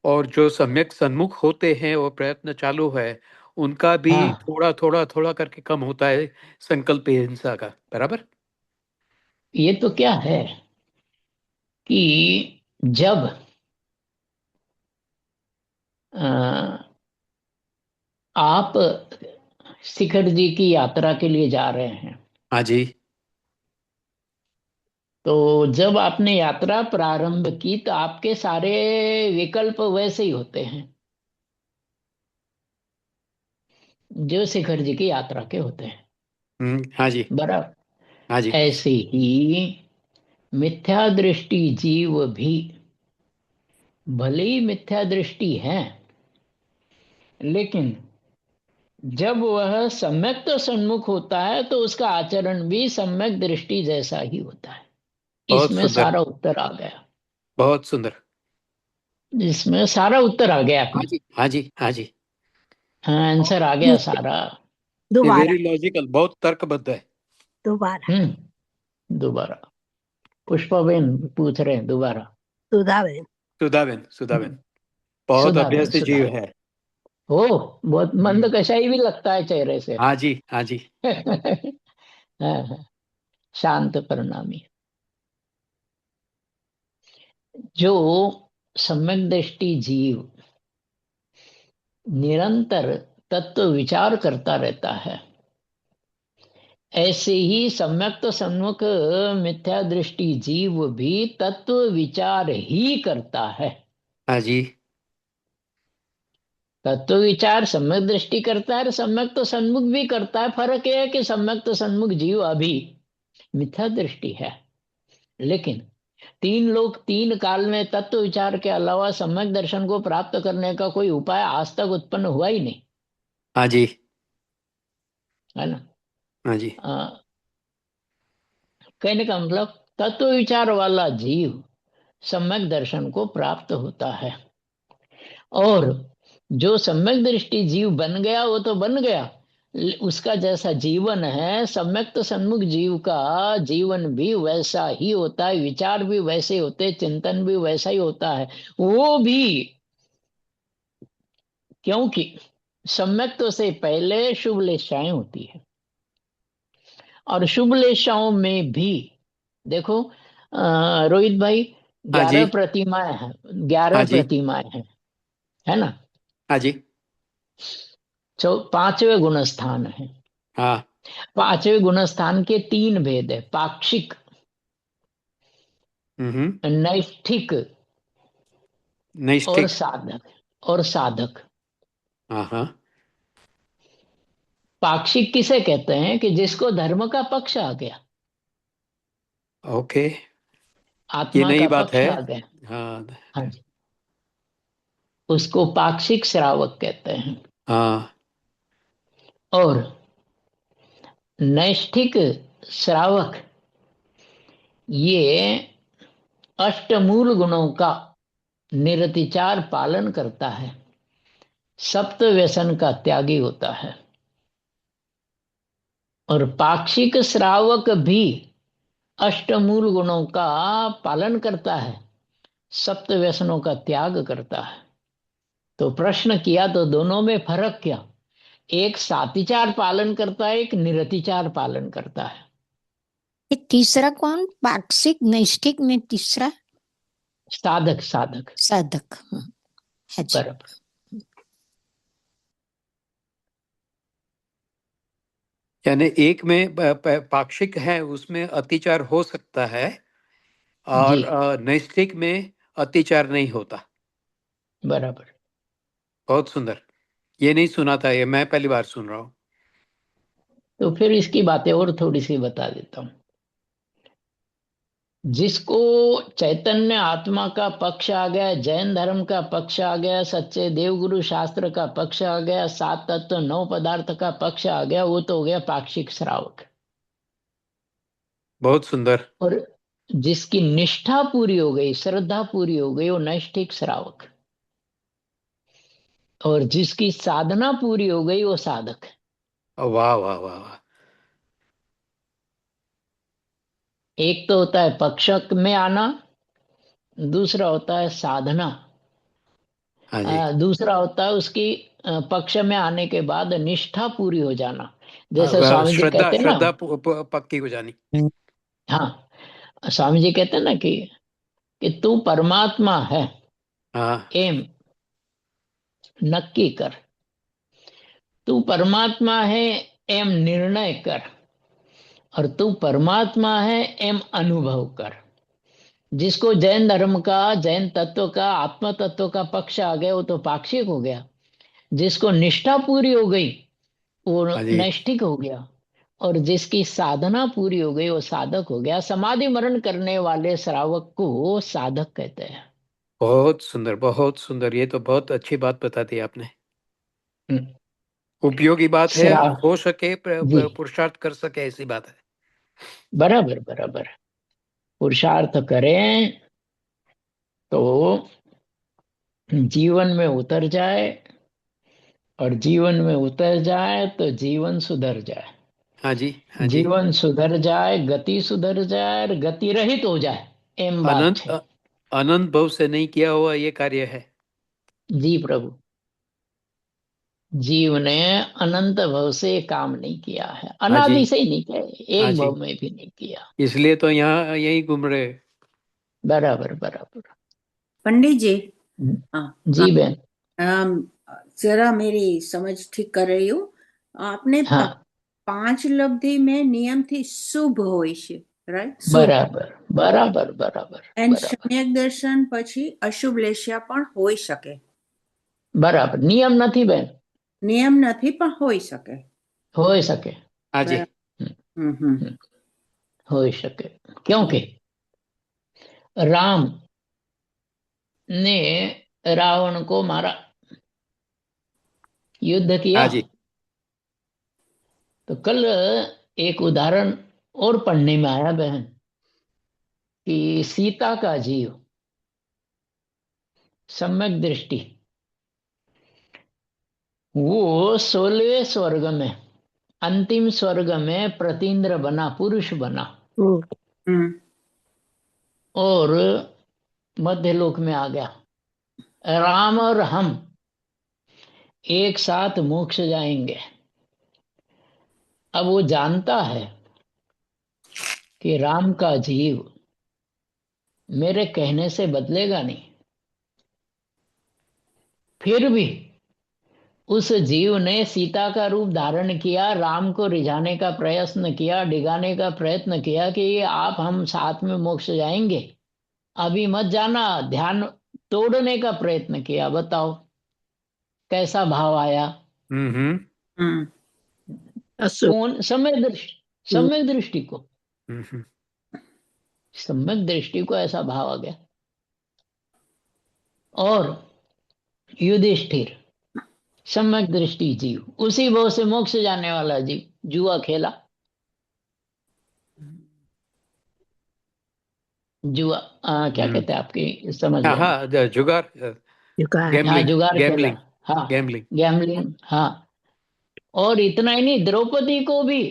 Speaker 3: और जो सम्यक सन्मुख होते हैं, वो प्रयत्न चालू है, उनका भी
Speaker 4: हाँ,
Speaker 3: थोड़ा थोड़ा थोड़ा करके कम होता है संकल्प हिंसा का, बराबर।
Speaker 4: ये तो क्या है कि जब अ, आप शिखर जी की यात्रा के लिए जा रहे हैं,
Speaker 3: हाँ जी।
Speaker 4: तो जब आपने यात्रा प्रारंभ की तो आपके सारे विकल्प वैसे ही होते हैं जो शिखर जी की यात्रा के होते हैं,
Speaker 3: हाँ जी।
Speaker 4: बराबर।
Speaker 3: हाँ जी।
Speaker 4: ऐसे ही मिथ्या दृष्टि जीव भी, भले ही मिथ्या दृष्टि है, लेकिन जब वह सम्यक तो सन्मुख होता है तो उसका आचरण भी सम्यक दृष्टि जैसा ही होता है।
Speaker 3: बहुत
Speaker 4: इसमें
Speaker 3: सुंदर।
Speaker 4: सारा उत्तर आ गया।
Speaker 3: बहुत सुंदर।
Speaker 4: इसमें सारा उत्तर आ गया।
Speaker 3: हाँ जी। हाँ जी। हाँ जी।
Speaker 4: हाँ, आंसर आ गया सारा।
Speaker 3: ये
Speaker 2: दोबारा
Speaker 3: वेरी लॉजिकल, बहुत तर्कबद्ध है।
Speaker 2: दोबारा
Speaker 4: दोबारा पुष्पाबेन पूछ रहे हैं दोबारा।
Speaker 2: सुधा बहन।
Speaker 3: सुधाबेन, सुधाबेन बहुत
Speaker 4: सुधाबेन
Speaker 3: अभ्यासी जीव
Speaker 4: सुधा
Speaker 3: है।
Speaker 4: हो, बहुत मंद
Speaker 3: हम्म।
Speaker 4: कशाई भी लगता है चेहरे से।
Speaker 3: हाँ जी। हाँ जी।
Speaker 4: हाँ, हाँ, शांत परिणामी। जो सम्यक दृष्टि जीव निरंतर तत्व विचार करता रहता है, ऐसे ही सम्यक तो सन्मुख मिथ्या दृष्टि जीव भी तत्व विचार ही करता है।
Speaker 3: हाँ जी।
Speaker 4: तत्व विचार सम्यक दृष्टि करता है और सम्यक तो सन्मुख भी करता है। फर्क यह है कि सम्यक तो सन्मुख जीव अभी मिथ्या दृष्टि है, लेकिन तीन लोग तीन काल में तत्व विचार के अलावा सम्यक दर्शन को प्राप्त करने का कोई उपाय आज तक उत्पन्न हुआ ही नहीं,
Speaker 3: हाँ जी,
Speaker 4: है ना।
Speaker 3: हाँ जी,
Speaker 4: कहने का मतलब तत्व विचार वाला जीव सम्यक दर्शन को प्राप्त होता है, और जो सम्यक दृष्टि जीव बन गया वो तो बन गया, उसका जैसा जीवन है सम्यक तो सन्मुख जीव का जीवन भी वैसा ही होता है, विचार भी वैसे होते, चिंतन भी वैसा ही होता है वो भी, क्योंकि सम्यक तो से पहले शुभ लेशाएं होती है, और शुभ लेशाओं में भी देखो रोहित भाई
Speaker 3: हाँ जी,
Speaker 4: 11 प्रतिमाएं हैं,
Speaker 3: हाँ
Speaker 4: 11
Speaker 3: जी,
Speaker 4: प्रतिमाएं हैं, है ना।
Speaker 3: हाँ जी,
Speaker 4: पांचवें गुण स्थान है।
Speaker 3: हाँ,
Speaker 4: पांचवें गुण स्थान के तीन भेद है, पाक्षिक, नैष्ठिक और
Speaker 3: नैष्ठिक,
Speaker 4: साधक, और साधक।
Speaker 3: हाँ हाँ,
Speaker 4: पाक्षिक किसे कहते हैं कि जिसको धर्म का पक्ष आ गया,
Speaker 3: ओके, ये
Speaker 4: आत्मा
Speaker 3: नई
Speaker 4: का
Speaker 3: बात
Speaker 4: पक्ष
Speaker 3: है।
Speaker 4: आ गया,
Speaker 3: हाँ
Speaker 4: हाँ जी, उसको पाक्षिक श्रावक कहते हैं।
Speaker 3: हाँ,
Speaker 4: और नैष्ठिक श्रावक ये अष्टमूल गुणों का निरतिचार पालन करता है, सप्त व्यसन का त्यागी होता है। और पाक्षिक श्रावक भी अष्टमूल गुणों का पालन करता है, सप्त व्यसनों का त्याग करता है। तो प्रश्न किया तो दोनों में फर्क क्या, एक सातिचार पालन करता है, एक निरतिचार पालन करता है।
Speaker 2: ये तीसरा कौन? पाक्षिक, नैष्ठिक में तीसरा
Speaker 4: साधक, साधक,
Speaker 2: साधक। है जी।
Speaker 4: बराबर।
Speaker 3: यानी एक में पाक्षिक है उसमें अतिचार हो सकता है, और
Speaker 4: जी
Speaker 3: नैष्ठिक में अतिचार नहीं होता।
Speaker 4: बराबर।
Speaker 3: बहुत सुंदर, ये नहीं सुना था, ये मैं पहली बार सुन रहा हूँ।
Speaker 4: तो फिर इसकी बातें और थोड़ी सी बता देता हूं। जिसको चैतन्य आत्मा का पक्ष आ गया, जैन धर्म का पक्ष आ गया, सच्चे देवगुरु शास्त्र का पक्ष आ गया, सात तत्व नौ पदार्थ का पक्ष आ गया, वो तो हो गया पाक्षिक श्रावक।
Speaker 3: बहुत सुंदर,
Speaker 4: और जिसकी निष्ठा पूरी हो गई, श्रद्धा पूरी हो गई, वो नैष्ठिक श्रावक। और जिसकी साधना पूरी हो गई वो साधक।
Speaker 3: वाह वाह वाह वाह,
Speaker 4: एक तो होता है पक्ष में आना, दूसरा होता है साधना,
Speaker 3: हाँ जी,
Speaker 4: दूसरा होता है उसकी पक्ष में आने के बाद निष्ठा पूरी हो जाना। जैसे स्वामी जी
Speaker 3: श्रद्धा
Speaker 4: कहते हैं ना,
Speaker 3: श्रद्धा पक्की हो जानी।
Speaker 4: हाँ, स्वामी जी कहते हैं ना कि तू परमात्मा है,
Speaker 3: हाँ,
Speaker 4: एम नक्की कर, तू परमात्मा है एम निर्णय कर, और तू परमात्मा है एम अनुभव कर। जिसको जैन धर्म का, जैन तत्व का, आत्म तत्व का पक्ष आ गया वो तो पाक्षिक हो गया, जिसको निष्ठा पूरी हो गई वो
Speaker 3: हाँ जी,
Speaker 4: नैष्ठिक हो गया, और जिसकी साधना पूरी हो गई वो साधक हो गया। समाधि मरण करने वाले श्रावक को साधक कहते हैं।
Speaker 3: बहुत सुंदर, बहुत सुंदर, ये तो बहुत अच्छी बात बता दी आपने,
Speaker 4: हम्म,
Speaker 3: उपयोगी बात है,
Speaker 4: श्राव
Speaker 3: हो सके
Speaker 4: जी
Speaker 3: पुरुषार्थ कर सके, ऐसी बात है।
Speaker 4: बराबर बराबर। पुरुषार्थ करें तो जीवन में उतर जाए, और जीवन में उतर जाए तो जीवन सुधर जाए,
Speaker 3: हाँ जी, हाँ जी,
Speaker 4: जीवन सुधर जाए, गति सुधर जाए, और गति रहित हो जाए। एम बात
Speaker 3: अनंत
Speaker 4: है।
Speaker 3: अनंत भव से नहीं किया हुआ ये कार्य है।
Speaker 4: जी प्रभु, जीव ने अनंत भव से काम नहीं किया है,
Speaker 3: हाँ जी,
Speaker 4: अनादि से ही नहीं किया,
Speaker 3: हाँ
Speaker 4: एक
Speaker 3: जी,
Speaker 4: भव में भी नहीं किया।
Speaker 3: इसलिए तो यहाँ यही घूम रहे।
Speaker 4: बराबर बराबर।
Speaker 6: पंडित जी, हाँ,
Speaker 4: जी बहन।
Speaker 6: जरा मेरी समझ ठीक कर रही हूँ। आपने
Speaker 4: हाँ
Speaker 6: 5 लब्धि में नियम थी શુભ હોય છે, રાઈટ? શુભ
Speaker 4: बराबर बराबर बराबर
Speaker 6: એન્ડ
Speaker 4: बराबर।
Speaker 6: સમ્યક દર્શન પછી અશુભ લેશ્યા પણ હોઈ શકે.
Speaker 4: બરાબર, નિયમ નથી બેન,
Speaker 6: નિયમ નથી પણ હોઈ શકે.
Speaker 4: હોઈ શકે.
Speaker 3: हाँ जी
Speaker 6: હમ.
Speaker 4: होई सके, क्योंकि राम ने रावण को मारा, युद्ध किया।
Speaker 3: हाँ जी
Speaker 4: तो कल एक उदाहरण और पढ़ने में आया बहन कि सीता का जीव, सम्यक दृष्टि, वो 16वें स्वर्ग में, अंतिम स्वर्ग में प्रतीन्द्र बना, पुरुष बना,
Speaker 6: હમ.
Speaker 4: और मध्यलोक में आ गया। राम और हम एक साथ मोक्ष जाएंगे। अब वो जानता है कि राम का जीव मेरे कहने से बदलेगा नहीं, फिर भी उस जीव ने सीता का रूप धारण किया, राम को रिझाने का प्रयत्न किया, डिगाने का प्रयत्न किया कि आप हम साथ में मोक्ष जाएंगे, अभी मत जाना, ध्यान तोड़ने का प्रयत्न किया। बताओ कैसा भाव आया?
Speaker 3: हम्म
Speaker 6: હમ.
Speaker 4: कौन? सम्यक दृष्टि को,
Speaker 3: हम्म
Speaker 4: सम्यक दृष्टि को ऐसा भाव आ गया। और युधिष्ठिर सम्यक दृष्टि जीव, उसी भाव से मोक्ष जाने वाला जीव, जुआ खेला, जुआ क्या कहते हैं आपकी समझ
Speaker 3: हाँ
Speaker 4: लेना।
Speaker 3: हाँ जुगार
Speaker 2: जुगाड़।
Speaker 4: हाँ,
Speaker 3: गैम्बलिंग
Speaker 4: जुगार खेला।
Speaker 3: गैम्बलिंग
Speaker 4: हाँ,
Speaker 3: गैम्बलिंग
Speaker 4: गैम्बलिंग। हाँ, और इतना ही नहीं, द्रौपदी को भी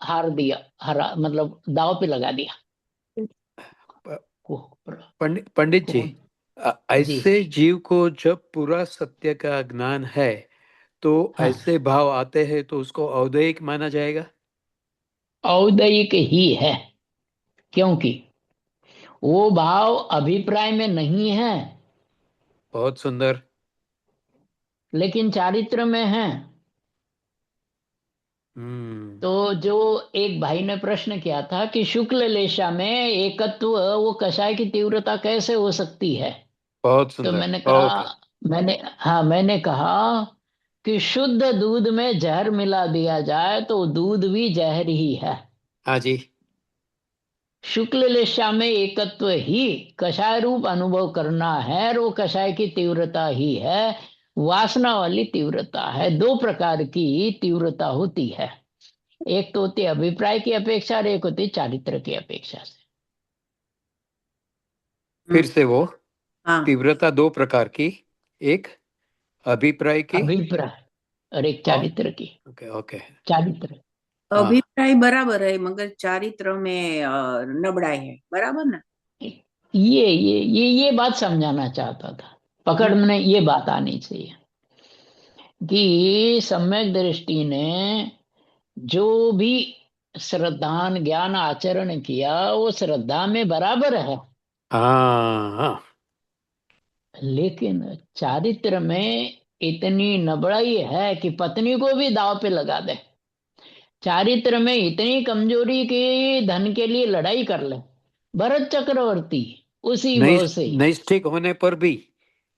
Speaker 4: हार दिया, हरा मतलब दाव पे लगा दिया।
Speaker 3: पंडित जी,
Speaker 4: कौन? जी,
Speaker 3: ऐसे जीव को जब पूरा सत्य का ज्ञान है तो
Speaker 4: हाँ,
Speaker 3: ऐसे भाव आते हैं तो उसको औदयिक माना जाएगा।
Speaker 4: औदयिक ही है, क्योंकि वो भाव अभिप्राय में नहीं है,
Speaker 3: बहुत सुंदर।
Speaker 4: लेकिन चारित्र में है।
Speaker 3: हम्म
Speaker 4: तो जो एक भाई ने प्रश्न किया था कि शुक्ल लेशा में एकत्व, वो कषाय की तीव्रता कैसे हो सकती है?
Speaker 3: बहुत
Speaker 4: तो
Speaker 3: सुंदर।
Speaker 4: मैंने कहा,
Speaker 3: ओके
Speaker 4: मैंने कहा कि शुद्ध दूध में जहर मिला दिया जाए तो दूध भी जहर ही है।
Speaker 3: हाँ जी
Speaker 4: शुक्ल लेशा में एकत्व ही कषाय रूप अनुभव करना है, और वो कषाय की तीव्रता ही है, वासना वाली तीव्रता है। दो प्रकार की तीव्रता होती है, एक तो होती है अभिप्राय की अपेक्षा, और एक होती है चारित्र की अपेक्षा से।
Speaker 3: फिर से वो
Speaker 6: हाँ.
Speaker 3: तीव्रता दो प्रकार की, एक अभिप्राय की
Speaker 4: अभिप्राय और एक
Speaker 3: और
Speaker 4: चारित्र की।
Speaker 3: ओके ओके
Speaker 4: चारित्र,
Speaker 3: हाँ
Speaker 6: अभिप्राय बराबर है मगर चारित्र में नबड़ाई है, बराबर ना?
Speaker 4: ये बात समझाना चाहता था, पकड़ में ये बात आनी चाहिए कि सम्यक दृष्टि ने जो भी श्रद्धान ज्ञान आचरण किया, वो श्रद्धा में बराबर है,
Speaker 3: हाँ हाँ
Speaker 4: लेकिन चारित्र में इतनी नबड़ाई है कि पत्नी को भी दाव पे लगा दे। चारित्र में इतनी कमजोरी कि धन के लिए लड़ाई कर ले। भरत चक्रवर्ती उसी
Speaker 3: नहीं
Speaker 4: भाव से।
Speaker 3: नैष्ठिक होने पर भी,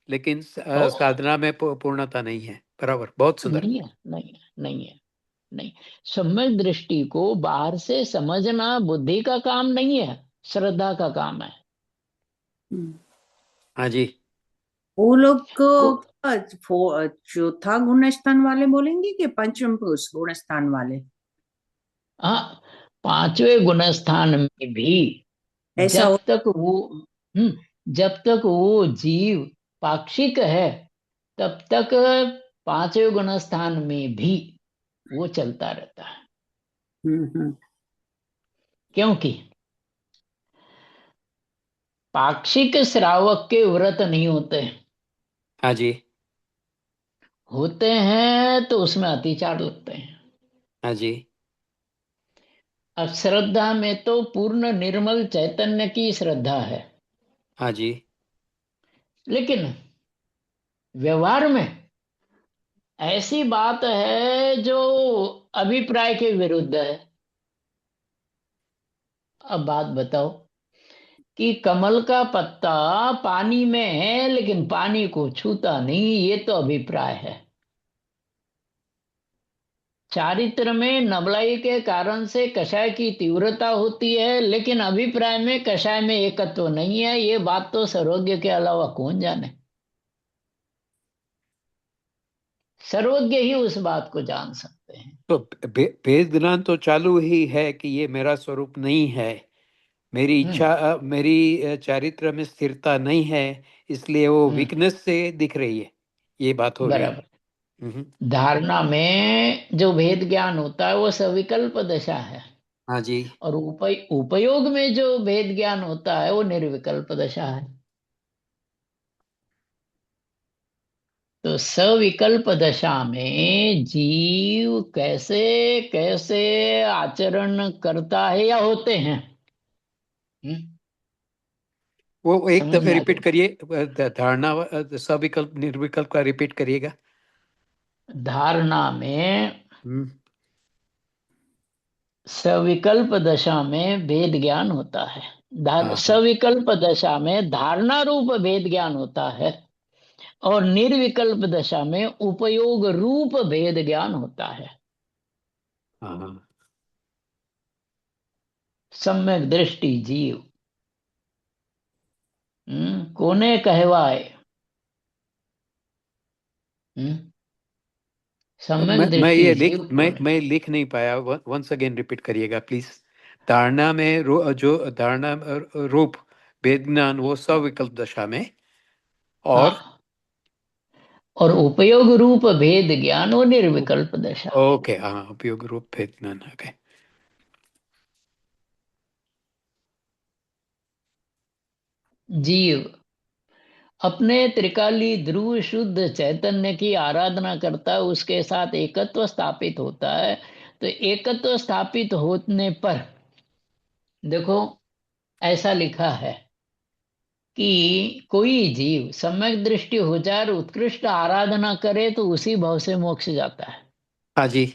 Speaker 3: लेकिन
Speaker 4: ओ,
Speaker 3: साधना में पूर्णता नहीं है। बराबर, बहुत सुंदर।
Speaker 4: नहीं है, नहीं है, नहीं है, नहीं। सम्यक दृष्टि को बाहर से समझना बुद्धि का काम नहीं है, श्रद्धा का काम है।
Speaker 6: हम्म.
Speaker 3: हाँ जी
Speaker 6: वो लोग
Speaker 4: को
Speaker 6: को चौथा गुण स्थान वाले बोलेंगे कि पंचम पुरुष गुण स्थान वाले?
Speaker 4: हाँ, पांचवें गुण स्थान में भी
Speaker 6: ऐसा
Speaker 4: जब तक वो जब तक वो जीव पाक्षिक है, तब तक पांचवें गुण स्थान में भी वो चलता रहता है।
Speaker 6: हम्म.
Speaker 4: क्योंकि पाक्षिक श्रावक के व्रत नहीं होते,
Speaker 3: हाँ जी
Speaker 4: होते हैं तो उसमें अतिचार लगते हैं।
Speaker 3: हाँ जी
Speaker 4: अब श्रद्धा में तो पूर्ण निर्मल चैतन्य की श्रद्धा है,
Speaker 3: हाँ जी
Speaker 4: लेकिन व्यवहार में ऐसी बात है जो अभिप्राय के विरुद्ध है। अब बात बताओ कि कमल का पत्ता पानी में है लेकिन पानी को छूता नहीं, ये तो अभिप्राय है। चारित्र में नबलाई के कारण से कषाय की तीव्रता होती है, लेकिन अभिप्राय में कषाय में एकत्व नहीं है। ये बात तो सर्वज्ञ के अलावा कौन जाने। सर्वज्ञ ही उस बात को जान सकते हैं।
Speaker 3: तो भेद ज्ञान तो चालू ही है कि ये मेरा स्वरूप नहीं है, मेरी इच्छा, मेरी चारित्र में स्थिरता नहीं है, इसलिए वो वीकनेस से दिख रही है, ये बात हो रही है।
Speaker 4: बराबर। धारणा में जो भेद ज्ञान होता है वो सविकल्प दशा है।
Speaker 3: हाँ जी।
Speaker 4: और उपयोग में जो भेद ज्ञान होता है वो निर्विकल्प दशा है। तो सविकल्प दशा में जीव कैसे कैसे आचरण करता है या होते हैं,
Speaker 3: वो एक
Speaker 4: समझ
Speaker 3: दफे
Speaker 4: में आ
Speaker 3: रिपीट करिए, धारणा सविकल्प निर्विकल्प का रिपीट करिएगा।
Speaker 4: धारणा में
Speaker 3: हम्म,
Speaker 4: सविकल्प दशा में भेद ज्ञान होता है।
Speaker 3: हाँ।
Speaker 4: सविकल्प दशा में धारणा रूप भेद ज्ञान होता है, और निर्विकल्प दशा में उपयोग रूप भेद ज्ञान होता है।
Speaker 3: हाँ।
Speaker 4: सम्यक दृष्टि जीव कोने कहवाए। सम्यक
Speaker 3: मैं
Speaker 4: दृष्टि
Speaker 3: ये
Speaker 4: जीव कोने।
Speaker 3: मैं लिख नहीं पाया, वंस अगेन रिपीट करिएगा प्लीज। धारणा में जो धारणा रूप भेद ज्ञान वो सविकल्प दशा में, और
Speaker 4: हाँ, और उपयोग रूप भेद ज्ञान वो निर्विकल्प दशा।
Speaker 3: ओके, हाँ, उपयोग रूप भेद ज्ञान। ओके।
Speaker 4: जीव अपने त्रिकाली ध्रुव शुद्ध चैतन्य की आराधना करता है, उसके साथ एकत्व स्थापित होता है। तो एकत्व स्थापित होने पर देखो ऐसा लिखा है कि कोई जीव सम्यक दृष्टि हो जाए और उत्कृष्ट आराधना करे तो उसी भाव से मोक्ष जाता है।
Speaker 3: हाँ जी।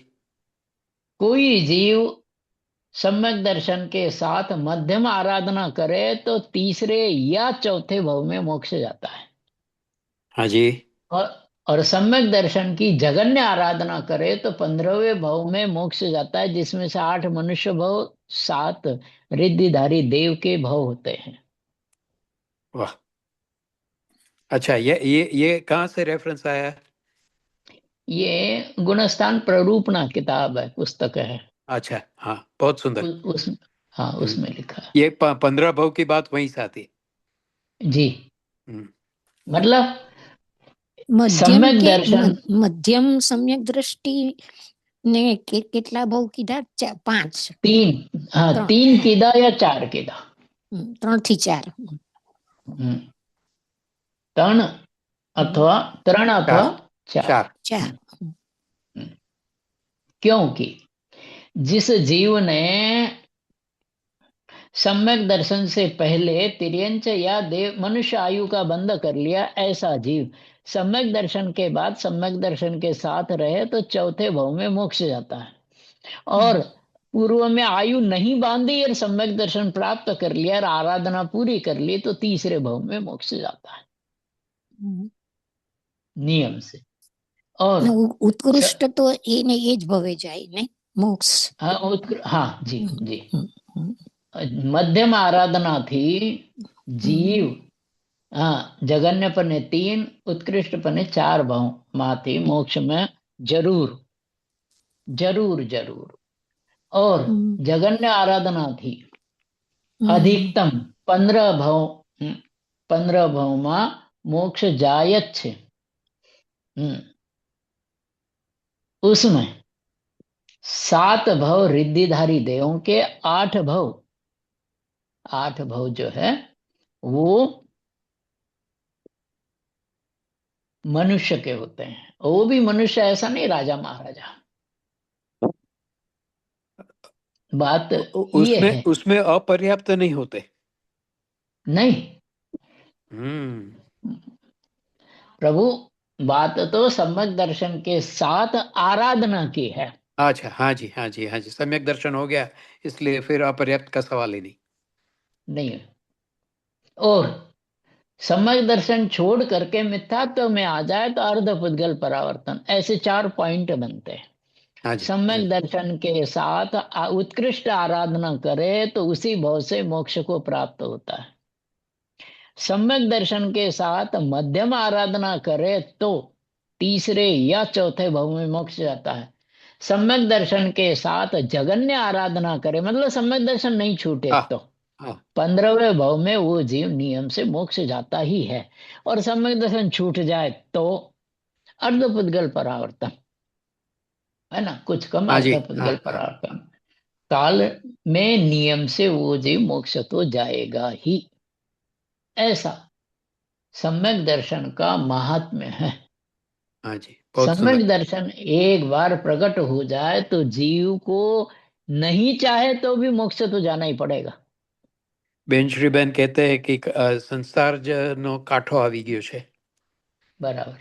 Speaker 4: कोई जीव सम्यक दर्शन के साथ मध्यम आराधना करे तो तीसरे या चौथे भाव में मोक्ष जाता है।
Speaker 3: हाँ जी।
Speaker 4: और और सम्यक दर्शन की जघन्य आराधना करे तो 15वें भाव में मोक्ष जाता है, जिसमें से 8 मनुष्य भाव, 7 रिद्धिधारी देव के भाव होते हैं।
Speaker 3: वाह, अच्छा, ये कहाँ से रेफरेंस आया?
Speaker 4: ये गुणस्थान प्ररूपणा किताब है, पुस्तक है।
Speaker 3: अच्छा, हाँ, बहुत सुंदर।
Speaker 4: उस हाँ, उसमें लिखा है।
Speaker 3: ये 15 भाव की बात वहीं से आती है।
Speaker 4: जी, मतलब
Speaker 2: મધ્યમ
Speaker 4: सम्यक
Speaker 2: કે
Speaker 4: दर्शन
Speaker 2: મધ્યમ સમ્યક દ્રષ્ટિ ને કેટલા ભાવ કીધા? 5,
Speaker 4: 3, हाँ, 3 कीदा या 4 कीदा।
Speaker 2: 3 થી 4
Speaker 4: 3 अथवा 3 अथवा 4।
Speaker 2: 4
Speaker 4: क्योंकि जिस जीव ने सम्यक दर्शन से पहले तिर्यंच या देव मनुष्य आयु का बंध कर लिया, ऐसा जीव सम्यक दर्शन के बाद सम्यक दर्शन के साथ रहे तो चौथे भाव में मोक्ष जाता है। और पूर्व में आयु नहीं बांधी और सम्यक दर्शन प्राप्त कर लिया और आराधना पूरी कर ली तो तीसरे भाव में मोक्ष जाता है नियम से। और
Speaker 2: उत्कृष्ट तो એ ને એ જ ભવે જાય ને મોક્ષ।
Speaker 4: हाँ जी जी, मध्यम आराधना थी जीव, हाँ, जगन्य पने 3, उत्कृष्ट पने 4 भाव माथी मोक्ष में जरूर जरूर जरूर। और जगन्य आराधना थी अधिकतम 15 भाव, 15 भाव में मोक्ष जायत छे। उसमें 7 भाव रिद्धिधारी देवों के, 8 भाव जो है वो मनुष्य के होते हैं। वो भी मनुष्य, ऐसा नहीं राजा महाराजा। बात ये है,
Speaker 3: उसमें अपर्याप्त नहीं होते।
Speaker 4: नहीं
Speaker 3: हम्म
Speaker 4: प्रभु, बात तो सम्यक दर्शन के साथ आराधना की है।
Speaker 3: अच्छा, हाँ जी, हाँ जी, हाँ जी, सम्यक दर्शन हो गया, इसलिए फिर अपर्याप्त का सवाल ही नहीं।
Speaker 4: नहीं, और सम्यक दर्शन छोड़ करके मिथ्यात्व में आ जाए तो अर्ध पुद्गल परावर्तन, ऐसे 4 पॉइंट बनते हैं।
Speaker 3: हाँ जी,
Speaker 4: सम्यक दर्शन के साथ उत्कृष्ट आराधना करे तो उसी भाव से मोक्ष को प्राप्त होता है। सम्यक दर्शन के साथ मध्यम आराधना करे तो तीसरे या चौथे भाव में मोक्ष जाता है। सम्यक दर्शन के साथ जगन्य आराधना करे, मतलब सम्यक दर्शन नहीं छूटे
Speaker 3: हाँ
Speaker 4: तो
Speaker 3: हाँ
Speaker 4: 15वें भाव में वो जीव नियम से मोक्ष जाता ही है। और सम्यक दर्शन छूट जाए तो अर्धपुद्गल परावर्तन, है ना, कुछ कम
Speaker 3: हाँ जी, हाँ
Speaker 4: अर्धपुद्गल
Speaker 3: हाँ
Speaker 4: परावर्तन काल में नियम से वो जीव मोक्ष तो जाएगा ही। ऐसा सम्यक दर्शन का महात्म्य है।
Speaker 3: हाँ जी, बहुत सुंदर।
Speaker 4: सम्यक दर्शन एक बार प्रकट हो जाए तो जीव को नहीं चाहे तो भी मोक्ष तो जाना ही पड़ेगा।
Speaker 3: બેન શ્રીબેન કહેતે હૈ કે સંસારનો કાંઠો આવી ગયો છે।
Speaker 4: बराबर,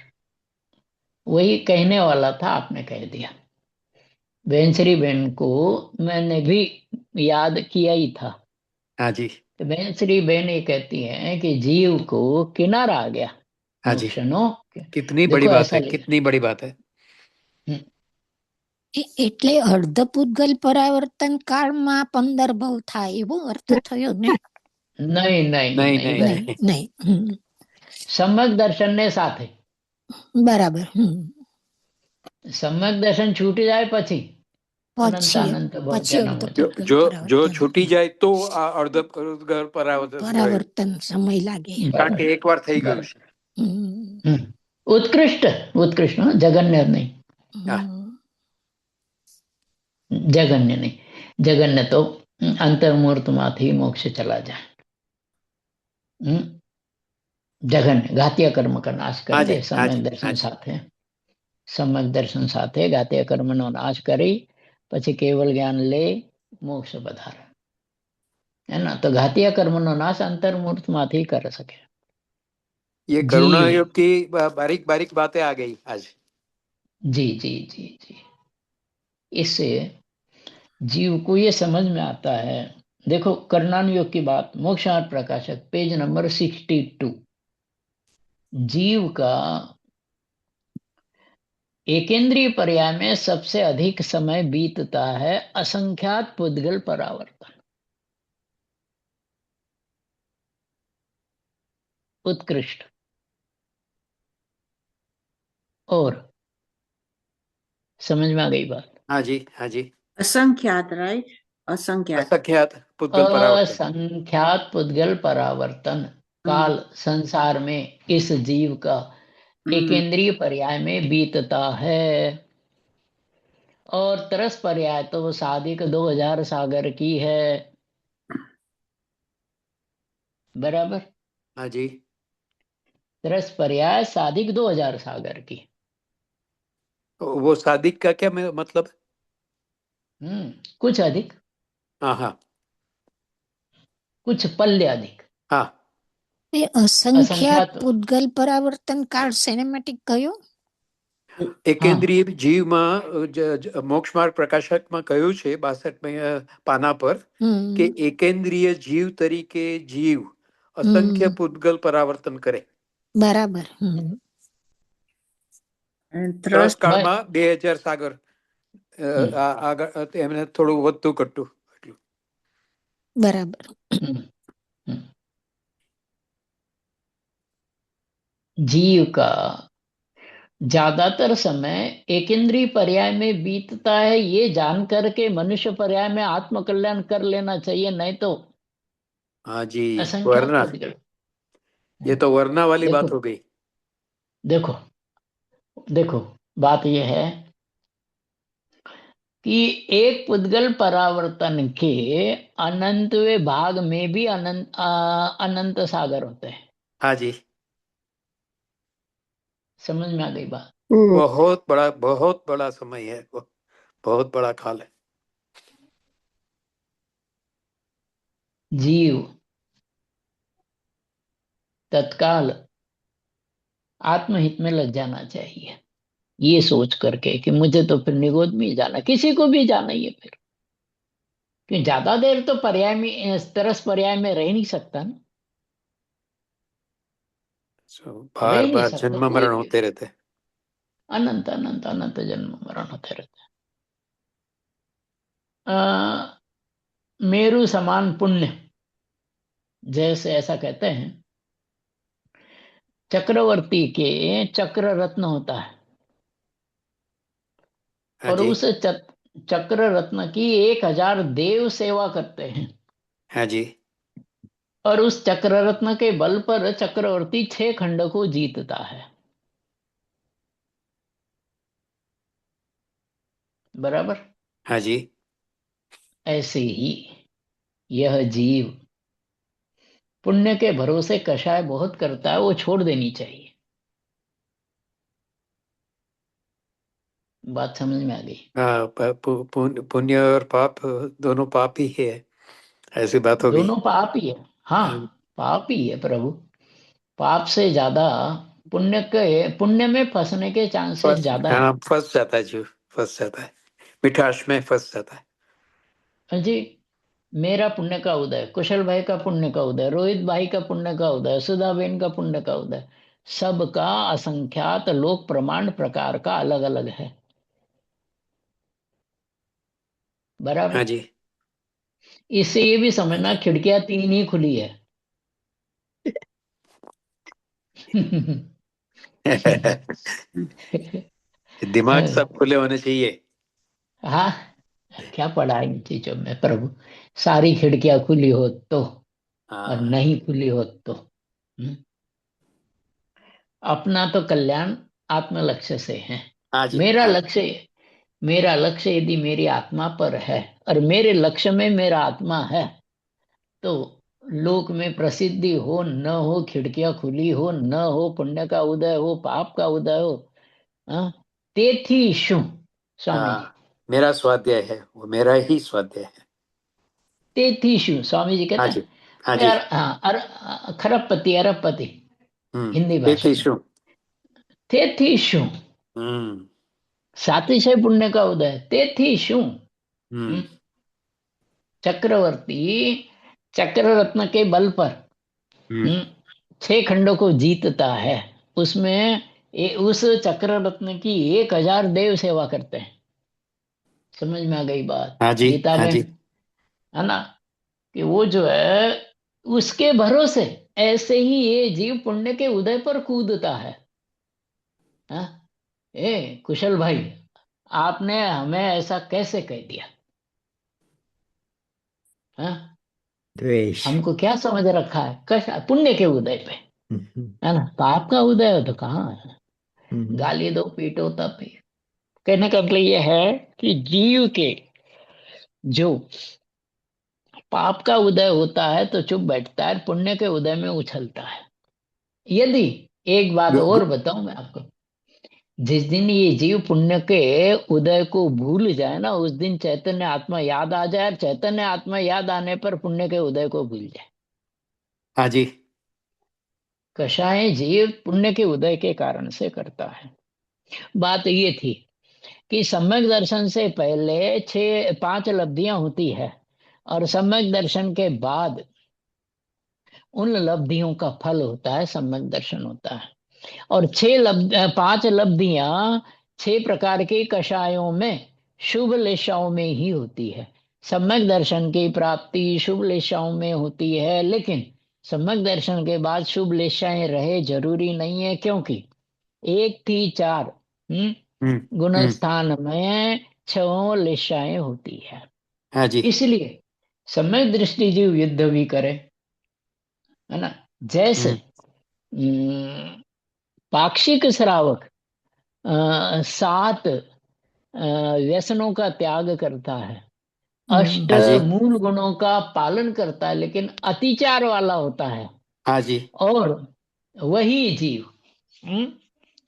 Speaker 4: वही कहने वाला था, आपने कह दिया। बेंसरी बेन को मैंने भी याद किया ही था।
Speaker 3: हाँ जी,
Speaker 4: तो बेंसरी बेन ये कहती हैं कि जीव को किनारा आ गया
Speaker 3: हाँ जी,
Speaker 4: मोक्ष नो।
Speaker 3: कितनी बड़ी
Speaker 4: देखो
Speaker 3: बात
Speaker 4: ऐसा
Speaker 3: है,
Speaker 4: लिखा।
Speaker 3: कितनी बड़ी बात है।
Speaker 2: એટલે અર્ધપૂતગલ પરાવર્તન કાળમાં 15 ભવ થાય એવો અર્થ થયો ને?
Speaker 4: नहीं नहीं
Speaker 3: नहीं
Speaker 4: नहीं
Speaker 3: नहीं
Speaker 4: बहन,
Speaker 2: નહીં નહીં
Speaker 4: सम्यक दर्शन ने साथे,
Speaker 2: બરાબર
Speaker 4: सम्यक दर्शन छूट जाए પછી अनंत
Speaker 2: પછી
Speaker 4: अनंत भव
Speaker 2: પછી
Speaker 4: जन्म हो
Speaker 3: जो
Speaker 4: जाए।
Speaker 2: અર્ધપૂતગલ
Speaker 3: जो जो
Speaker 2: પરાવર્તન
Speaker 3: છૂટી જાય તો આ અર્ધ પરાવર્તન થયું,
Speaker 2: પરાવર્તન સમય લાગે।
Speaker 3: કારણ કે એકવાર થઈ ગયું છે।
Speaker 2: હમ,
Speaker 4: उत्कृष्ट, उत्कृष्ट हाँ, जगन्य नहीं,
Speaker 3: हाँ,
Speaker 4: जगन्य नहीं। जगन्य तो अंतर्मूर्त माथी मोक्ष चला जाए। जगन्य घातीय कर्म का नाश
Speaker 3: हाँ
Speaker 4: कर
Speaker 3: जी,
Speaker 4: दे,
Speaker 3: हाँ
Speaker 4: सम्यक
Speaker 3: जी, हाँ
Speaker 4: दर्शन
Speaker 3: जी।
Speaker 4: साथे, सम्यक दर्शन साथे घातीय कर्म નો નાશ કરી પછી કેવલ જ્ઞાન લે મોક્ષ પધારે, है ना। तो घातीय कर्म નો નાશ अंतर्मूर्त माथी कर सके
Speaker 3: ये करुणा
Speaker 4: जीव।
Speaker 3: योग की बारीक बारीक बातें आ गई आज।
Speaker 4: जी जी जी जी, इससे जीव को ये समझ में आता है। देखो कर्णान योग की बात, मोक्षार्थ प्रकाशक पेज नंबर 62, जीव का एकेंद्रीय पर्याय में सबसे अधिक समय बीतता है असंख्यात पुद्गल परावर्तन। उत्कृष्ट और समझ में आ गई बात।
Speaker 3: हाँ जी, हाँ जी,
Speaker 6: असंख्यात, राइट? असंख्यात।
Speaker 3: असंख्यात पुद्गल परावर्तन।
Speaker 4: असंख्यात पुद्गल परावर्तन काल संसार में इस जीव का एकेंद्रीय पर्याय में बीतता है। और तरस पर्याय तो वो साधिक 2000 सागर की है, बराबर।
Speaker 3: हाँ जी,
Speaker 4: तरस पर्याय साधिक 2000 सागर की।
Speaker 3: वो सादिक का क्या मतलब?
Speaker 4: कुछ अधिक,
Speaker 3: हाँ हाँ
Speaker 4: कुछ पल्य अधिक।
Speaker 3: हाँ,
Speaker 2: એ અસંખ્યાત
Speaker 4: असंख्यात
Speaker 2: પૂતગલ પરાવર્તન કાળ સિનેમેટિક કયો?
Speaker 3: એકેન્દ્રીય જીવમાં મોક્ષ માર્ગ પ્રકાશકમાં કહ્યું છે 62 પાના પર કે એકેન્દ્રીય જીવ તરીકે જીવ અસંખ્ય પુદ્ગલ પરાવર્તન કરે।
Speaker 2: બરાબર
Speaker 3: ત્રસ
Speaker 6: થ્રસ્ટ
Speaker 3: કાળમાં 2000 સાગર આગળ એમને થોડું વધતું ઘટતું એટલું।
Speaker 2: બરાબર
Speaker 4: जीव का ज्यादातर समय एकेंद्रीय पर्याय में बीतता है, ये जान करके मनुष्य पर्याय में आत्म कल्याण कर लेना चाहिए, नहीं तो
Speaker 3: हाँ जी,
Speaker 4: असंख्यात
Speaker 3: वरना
Speaker 4: पुद्गल।
Speaker 3: ये तो वरना वाली
Speaker 4: देखो
Speaker 3: बात हो गई।
Speaker 4: देखो देखो, बात यह है कि एक पुद्गल परावर्तन के अनंतवें भाग में भी अनंत सागर होते हैं।
Speaker 3: हाँ जी,
Speaker 4: समझ में आ गई बात।
Speaker 3: बहुत बड़ा समय है वो, बहुत बड़ा काल है।
Speaker 4: जीव तत्काल आत्महित में लग जाना चाहिए, ये सोच करके कि मुझे तो फिर निगोद में ही जाना, किसी को भी जाना ही है फिर, कि ज्यादा देर तो पर्याय में तरस पर्याय में रह नहीं सकता ना।
Speaker 3: बार
Speaker 4: रह नहीं
Speaker 3: बार
Speaker 4: सकता
Speaker 3: जन्म
Speaker 4: कोई
Speaker 3: मरण
Speaker 4: भी।
Speaker 3: होते रहते हैं।
Speaker 4: अनंत अनंत अनंत जन्म मरण होते रहते हैं। मेरु समान पुण्य, जैसे ऐसा कहते हैं, चक्रवर्ती के चक्र रत्न होता है,
Speaker 3: हाँ
Speaker 4: और
Speaker 3: जी,
Speaker 4: उस चक्र रत्न की 1000 देव सेवा करते हैं,
Speaker 3: हाँ जी,
Speaker 4: और उस चक्र रत्न के बल पर चक्रवर्ती 6 खंड को जीतता है। बराबर।
Speaker 3: हाँ जी,
Speaker 4: ऐसे ही यह जीव पुण्य के भरोसे कषाय बहुत करता है, वो छोड़ देनी चाहिए। बात समझ में आ गई?
Speaker 3: हाँ, पुण्य और पाप दोनों पाप ही है, ऐसी बात होगी।
Speaker 4: दोनों पाप ही है। हाँ, पाप ही है प्रभु। पाप से ज्यादा पुण्य में फंसने के चांसेस ज्यादा है।
Speaker 3: हाँ, फंस जाता है जीव, फंस जाता है, मिठास में फंस जाता है।
Speaker 4: हाँ जी। मेरा पुण्य का उदय, कुशल भाई का पुण्य का उदय, रोहित भाई का पुण्य का उदय, सुधा बेन का पुण्य का उदय, सबका असंख्यात लोक प्रमाण प्रकार का अलग अलग है।
Speaker 3: हाँ
Speaker 4: बराबर।
Speaker 3: जी।
Speaker 4: इससे ये भी समझना, खिड़कियां 3 ही खुली है।
Speaker 3: दिमाग सब खुले होने चाहिए।
Speaker 4: हाँ, क्या पढ़ा इन चीजों में प्रभु। सारी खिड़कियां खुली हो तो, और
Speaker 3: हाँ,
Speaker 4: नहीं खुली हो तो। अपना तो कल्याण आत्म लक्ष्य से है।
Speaker 3: हाँ जी,
Speaker 4: मेरा
Speaker 3: हाँ,
Speaker 4: लक्ष्य मेरा लक्ष्य यदि मेरी आत्मा पर है, और मेरे लक्ष्य में मेरा आत्मा है, तो लोक में प्रसिद्धि हो न हो, खिड़कियां खुली हो न हो, पुण्य का उदय हो पाप का उदय हो, हाँ, तेथी शु। स्वामी जी,
Speaker 3: हाँ, मेरा स्वाध्याय है, वो मेरा ही स्वाध्याय है।
Speaker 4: तेथी शु स्वामी जी
Speaker 3: हाँ
Speaker 4: कहते
Speaker 3: जी,
Speaker 4: हैं।
Speaker 3: हाँ जी।
Speaker 4: यार हाँ, खरबपति अरबपति हिंदी भाषा में।
Speaker 3: तेतीसु।
Speaker 4: तेथी शु,
Speaker 3: हम्म,
Speaker 4: सातिशय पुण्य का उदय, तेथी शु।
Speaker 3: हम्म,
Speaker 4: चक्रवर्ती चक्र रत्न के बल पर
Speaker 3: हम्म,
Speaker 4: 6 खंडों को जीतता है। उसमें उस चक्र रत्न की 1000 देव सेवा करते हैं। समझ में आ गई बात?
Speaker 3: हाँ जी,
Speaker 4: गीता
Speaker 3: हाँ
Speaker 4: में
Speaker 3: जी,
Speaker 4: है ना, कि वो जो है उसके भरोसे ऐसे ही ये जीव पुण्य के उदय पर कूदता है। हाँ? कुशल भाई, आपने हमें ऐसा कैसे कह दिया? हाँ?
Speaker 1: द्वेष।
Speaker 4: हमको क्या समझ रखा है? कैसा पुण्य के उदय पे?
Speaker 1: हम्म,
Speaker 4: है ना, पाप का उदय हो तो कहाँ है?
Speaker 1: हम्म,
Speaker 4: गाली दो पीटो तब भी। कहने का मतलब यह है कि जीव के जो पाप का उदय होता है तो चुप बैठता है, पुण्य के उदय में उछलता है। यदि एक बात
Speaker 3: गु-
Speaker 4: और
Speaker 3: गु-
Speaker 4: बताऊं मैं आपको, जिस दिन ये जीव पुण्य के उदय को भूल जाए ना, उस दिन चैतन्य आत्मा याद आ जाए, और चैतन्य आत्मा याद आने पर पुण्य के उदय को भूल जाए।
Speaker 3: हाँ जी,
Speaker 4: कषाय जीव पुण्य के उदय के कारण से करता है। बात ये थी कि सम्यक दर्शन से पहले 5 लब्धियां होती है, और सम्यक दर्शन के बाद उन लब्धियों का फल होता है, सम्यक दर्शन होता है। और 5 लब्धियां 6 प्रकार के कषायों में शुभ लिशाओं में ही होती है। सम्यक दर्शन की प्राप्ति शुभ लिशाओं में होती है, लेकिन सम्यक दर्शन के बाद शुभ लिशाएं रहे जरूरी नहीं है, क्योंकि 1 थी 4
Speaker 3: हम्म,
Speaker 4: गुण
Speaker 3: हम्म,
Speaker 4: स्थान में 6 लिशाएं होती है।
Speaker 3: हाँ जी,
Speaker 4: इसलिए सम्यक दृष्टि जीव युद्ध भी करे, है ना। जैसे
Speaker 3: हम्म,
Speaker 4: पाक्षिक श्रावक 7 व्यसनों का त्याग करता है, अष्ट
Speaker 3: हाँ जी,
Speaker 4: मूल गुणों का पालन करता है, लेकिन अतिचार वाला होता है।
Speaker 3: हाँ जी,
Speaker 4: और वही जीव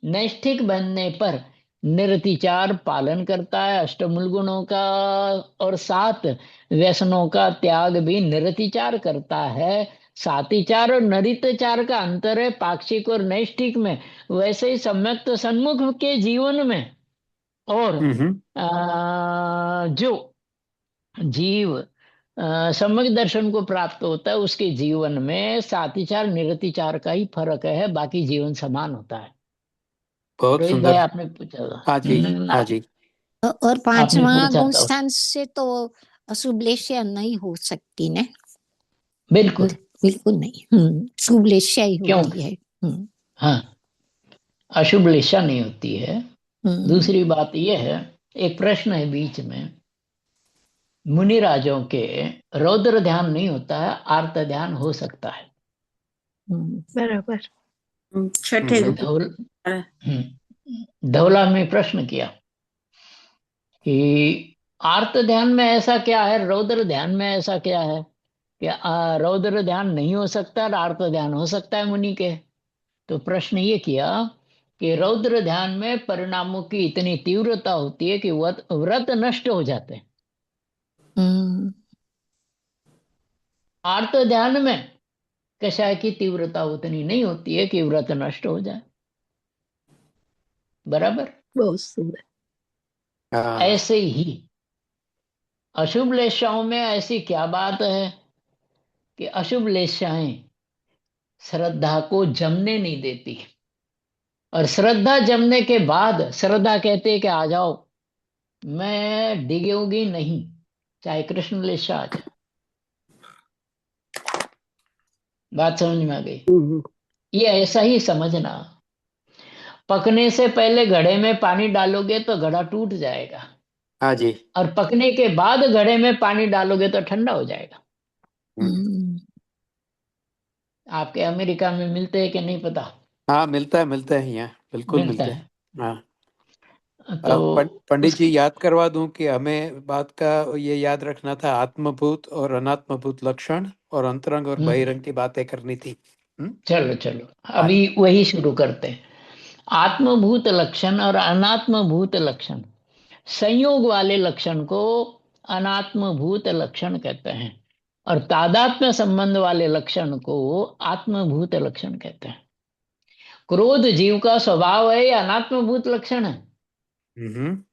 Speaker 4: नैष्ठिक बनने पर निरतिचार पालन करता है अष्टमूल गुणों का, और 7 व्यसनों का त्याग भी निरतिचार करता है। सातिचार और नरितचार का अंतर है पाक्षिक और नैष्ठिक में। वैसे ही सम्यक तो सन्मुख के जीवन में, और
Speaker 3: हम्म,
Speaker 4: जो जीव सम्यक दर्शन को प्राप्त होता है उसके जीवन में सातिचार निरतिचार का ही फर्क है, बाकी जीवन समान होता है।
Speaker 3: बहुत
Speaker 4: रोहित भाई
Speaker 3: सुंदर।
Speaker 4: आपने पूछा था।
Speaker 3: हाँ जी, हाँ जी।
Speaker 2: और
Speaker 4: आपने
Speaker 2: पांचवा
Speaker 4: पूछा
Speaker 2: गुण
Speaker 4: था।
Speaker 2: स्थान से तो अशुभ लेस्या नहीं हो सकती ने।
Speaker 4: बिल्कुल।
Speaker 2: बिल्कुल नहीं। शुभ लेस्या ही
Speaker 4: क्यों?
Speaker 2: होती है।
Speaker 4: हाँ, अशुभ लेशा नहीं होती है।
Speaker 2: हम्म
Speaker 4: दूसरी बात यह है, एक प्रश्न है बीच में, मुनिराजों के रौद्र ध्यान नहीं होता है, आर्त ध्यान हो सकता है।
Speaker 2: बराबर।
Speaker 6: छठे
Speaker 3: हम्म,
Speaker 4: धौल धौला में प्रश्न किया कि आर्त ध्यान में ऐसा क्या है, रौद्र ध्यान में ऐसा क्या है कि रौद्र ध्यान नहीं हो सकता और आर्त ध्यान हो सकता है मुनि के। तो प्रश्न ये किया कि रौद्र ध्यान में परिणामों की इतनी तीव्रता होती है कि व्रत नष्ट हो जाते हैं।
Speaker 2: हम्म
Speaker 4: आर्त ध्यान में कषाय की तीव्रता उतनी नहीं होती है कि व्रत नष्ट हो जाए। बराबर।
Speaker 2: बहुत सुंदर।
Speaker 3: हाँ
Speaker 4: ऐसे ही अशुभ लेशाओं में ऐसी क्या बात है कि अशुभ लेशाएं श्रद्धा को जमने नहीं देती, और श्रद्धा जमने के बाद श्रद्धा कहते हैं कि आ जाओ, मैं डिगूंगी नहीं, चाहे कृष्ण लेशा आ जाए। बात समझ में आ गई? ये ऐसा ही समझना, पकने से पहले घड़े में पानी डालोगे तो घड़ा टूट जाएगा,
Speaker 3: हाँ जी।
Speaker 4: और पकने के बाद घड़े में पानी डालोगे तो ठंडा हो जाएगा।
Speaker 3: हम्म।
Speaker 4: आपके अमेरिका में मिलते हैं कि नहीं पता।
Speaker 3: हाँ, मिलता है यहाँ, बिल्कुल
Speaker 4: मिलता
Speaker 3: मिलता है।
Speaker 4: है।
Speaker 3: हाँ।
Speaker 4: तो
Speaker 3: पंडित
Speaker 4: उस
Speaker 3: जी याद करवा दूं कि हमें बात का ये याद रखना था, आत्मभूत और अनात्मभूत लक्षण और अंतरंग और
Speaker 4: हम्म,
Speaker 3: बहिरंग की बातें करनी थी।
Speaker 4: चलो चलो
Speaker 3: आ-
Speaker 4: अभी वही शुरू करते हैं। आत्मभूत लक्षण और अनात्मभूत लक्षण, संयोग वाले लक्षण को अनात्मभूत लक्षण कहते हैं, और तादात्म्य संबंध वाले लक्षण को आत्मभूत लक्षण कहते हैं। क्रोध जीव का स्वभाव है, या अनात्मभूत लक्षण है,
Speaker 3: हम्म।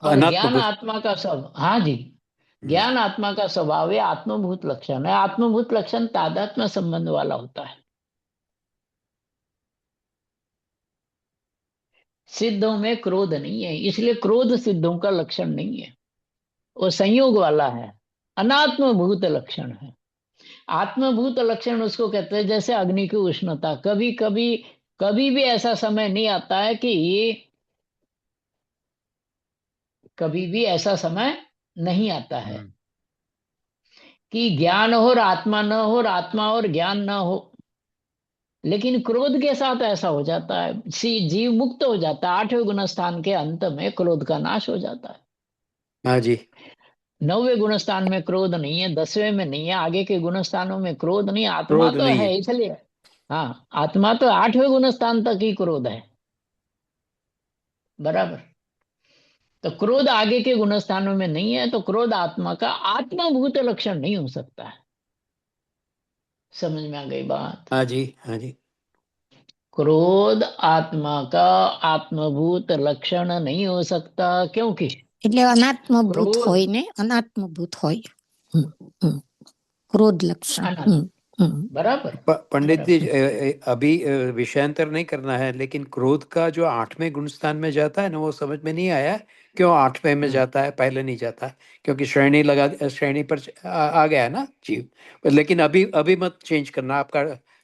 Speaker 4: और ज्ञान
Speaker 3: अनात्मभूत।
Speaker 4: आत्मा का स्वभाव, हाँ जी,
Speaker 3: हम्म,
Speaker 4: ज्ञान आत्मा का स्वभाव है, आत्मभूत लक्षण है। आत्मभूत लक्षण तादात्म्य संबंध वाला होता है। सिद्धों में क्रोध नहीं है, इसलिए क्रोध सिद्धों का लक्षण नहीं है, वो संयोग वाला है, अनात्मभूत लक्षण है। आत्मभूत लक्षण उसको कहते हैं जैसे अग्नि की उष्णता, कभी कभी कभी भी ऐसा समय नहीं आता है कि, कभी भी ऐसा समय नहीं आता है
Speaker 3: हम्म।
Speaker 4: कि ज्ञान हो और आत्मा न हो और आत्मा और ज्ञान न हो। लेकिन क्रोध के साथ ऐसा हो जाता है, जीव मुक्त हो जाता है, आठवें गुण स्थान के अंत में क्रोध का नाश हो जाता है।
Speaker 3: हाँ जी।
Speaker 4: नौवे गुण स्थान में क्रोध नहीं है, 10वें में नहीं है, आगे के गुण स्थानों में क्रोध नहीं, आत्मा
Speaker 3: क्रोध
Speaker 4: तो
Speaker 3: नहीं है।
Speaker 4: है इसलिए। हाँ, आत्मा तो 8वें गुण स्थान तक ही क्रोध है। बराबर। तो क्रोध आगे के गुण स्थानों में नहीं है, तो क्रोध आत्मा का आत्मभूत लक्षण नहीं हो सकता है। समझ में आ गई बात?
Speaker 3: हाँ जी, हाँ जी।
Speaker 4: क्रोध आत्मा का आत्मभूत लक्षण नहीं हो सकता, क्योंकि
Speaker 2: એટલે અનાત્મભૂત
Speaker 4: क्रोध
Speaker 2: હોય ને અનાત્મભૂત હોય। હમ ક્રોધ લક્ષણ।
Speaker 4: अनंत।
Speaker 2: हम्म
Speaker 4: बराबर।
Speaker 3: पंडित जी,
Speaker 4: बराबर।
Speaker 3: अभी विषयांतर नहीं करना है, लेकिन क्रोध का जो 8वें गुण स्थान में जाता है ना, वो समझ में नहीं आया क्यों 8वें में जाता है, पहले नहीं जाता है। क्योंकि श्रेणी पर आ गया है ना जीव। लेकिन अभी अभी मत चेंज करना, आपका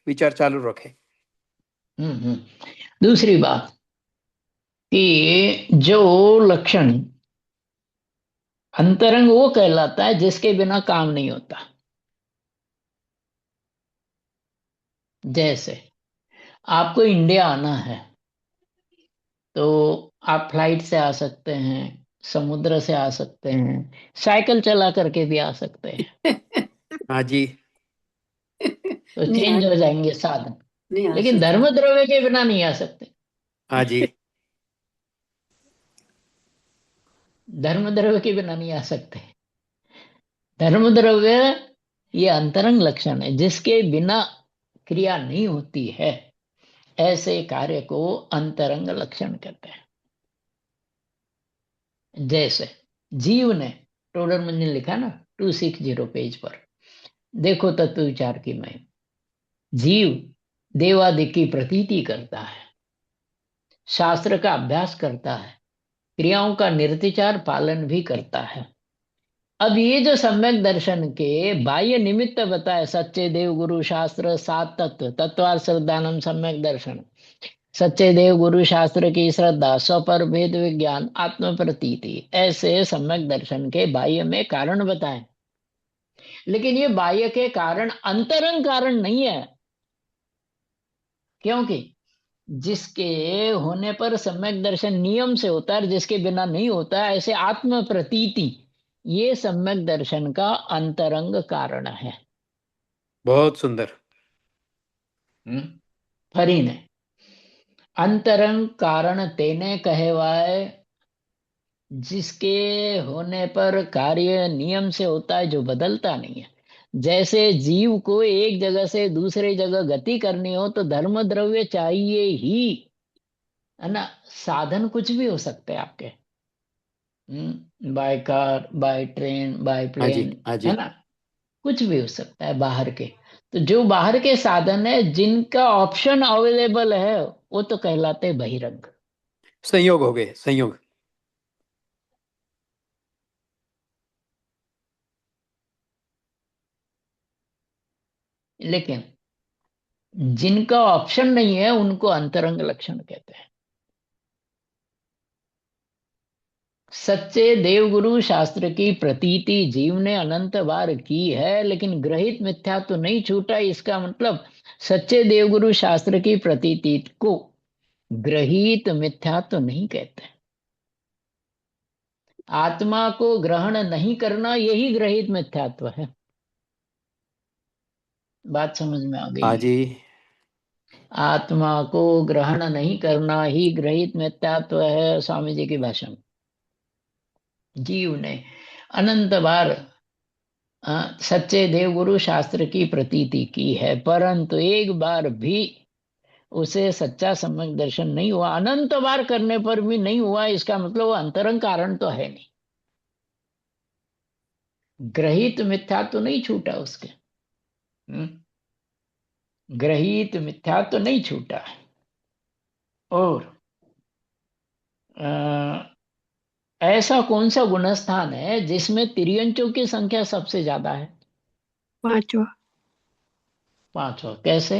Speaker 3: विचार चालू रखें।
Speaker 4: हम्म। दूसरी बात कि जो लक्षण अंतरंग वो कहलाता है जिसके बिना काम नहीं होता। जैसे आपको इंडिया आना है तो आप फ्लाइट से आ सकते हैं, समुद्र से आ सकते हैं, साइकिल चला करके भी आ सकते हैं।
Speaker 3: हाँ जी।
Speaker 4: तो
Speaker 6: नहीं आ
Speaker 4: चेंज हो जाएंगे साधन,
Speaker 6: नहीं आ
Speaker 4: लेकिन
Speaker 6: सकता।
Speaker 4: धर्म द्रव्य के बिना नहीं आ सकते।
Speaker 3: हाँ जी।
Speaker 4: धर्म द्रव्य के बिना नहीं आ सकते। धर्म द्रव्य ये अंतरंग लक्षण है जिसके बिना क्रिया नहीं होती है, ऐसे कार्य को अंतरंग लक्षण कहते हैं। जैसे जीव ने टोडर मंजिल लिखा ना, 260 पेज पर। देखो तत्व विचार की मैं, जीव देवादि की प्रतीति करता है, शास्त्र का अभ्यास करता है, क्रियाओं का निर्विचार पालन भी करता है। अब ये जो सम्यक दर्शन के बाह्य निमित्त बताए, सच्चे देव गुरु शास्त्र सात तत्व, तत्वार श्रद्धानम सम्यक दर्शन, सच्चे देव गुरु शास्त्र की श्रद्धा, स्वपर भेद विज्ञान, आत्म प्रतीति, ऐसे सम्यक दर्शन के बाह्य में कारण बताए। लेकिन ये बाह्य के कारण अंतरंग कारण नहीं है, क्योंकि जिसके होने पर सम्यक दर्शन नियम से होता है, जिसके बिना नहीं होता, ऐसे आत्म प्रतीति ये सम्यक दर्शन का अंतरंग कारण है।
Speaker 3: बहुत सुंदर।
Speaker 4: फरी ने अंतरंग कारण तेने कहवाए, जिसके होने पर कार्य नियम से होता है, जो बदलता नहीं है। जैसे जीव को एक जगह से दूसरे जगह गति करनी हो तो धर्म द्रव्य चाहिए ही, है ना। साधन कुछ भी हो सकते हैं आपके, by car, by train, by
Speaker 3: हाँ जी,
Speaker 4: प्लेन,
Speaker 3: हाँ जी।
Speaker 4: है ना, कुछ भी हो सकता है बाहर के। तो जो बाहर के साधन है जिनका ऑप्शन अवेलेबल है, वो तो कहलाते हैं बहिरंग।
Speaker 3: संयोग हो गए, संयोग।
Speaker 4: लेकिन जिनका ऑप्शन नहीं है उनको अंतरंग लक्षण कहते हैं। सच्चे देवगुरु शास्त्र की प्रतीति जीव ने अनंत बार की है, लेकिन ग्रहित मिथ्या तो नहीं छूटा। इसका मतलब सच्चे देवगुरु शास्त्र की प्रतीति को ग्रहित मिथ्या तो नहीं कहते। आत्मा को ग्रहण नहीं करना यही ग्रहित मिथ्यात्व है। बात समझ में आ
Speaker 3: हाँ
Speaker 4: गई?
Speaker 3: जी।
Speaker 4: आत्मा को ग्रहण नहीं करना ही ग्रहित मिथ्यात्व है, स्वामी जी की भाषा में। जीव ने अनंत बार सच्चे देवगुरु शास्त्र की प्रतीति की है, परंतु एक बार भी उसे सच्चा सम्यक दर्शन नहीं हुआ। अनंत बार करने पर भी नहीं हुआ, इसका मतलब वो अंतरंग कारण तो है नहीं। ग्रहित मिथ्या तो नहीं छूटा उसके, ग्रहित मिथ्या तो नहीं छूटा। और ऐसा कौन सा गुणस्थान है जिसमें तिर्यंचों की संख्या सबसे ज्यादा है?
Speaker 2: पांचवा।
Speaker 4: पांचवा। कैसे?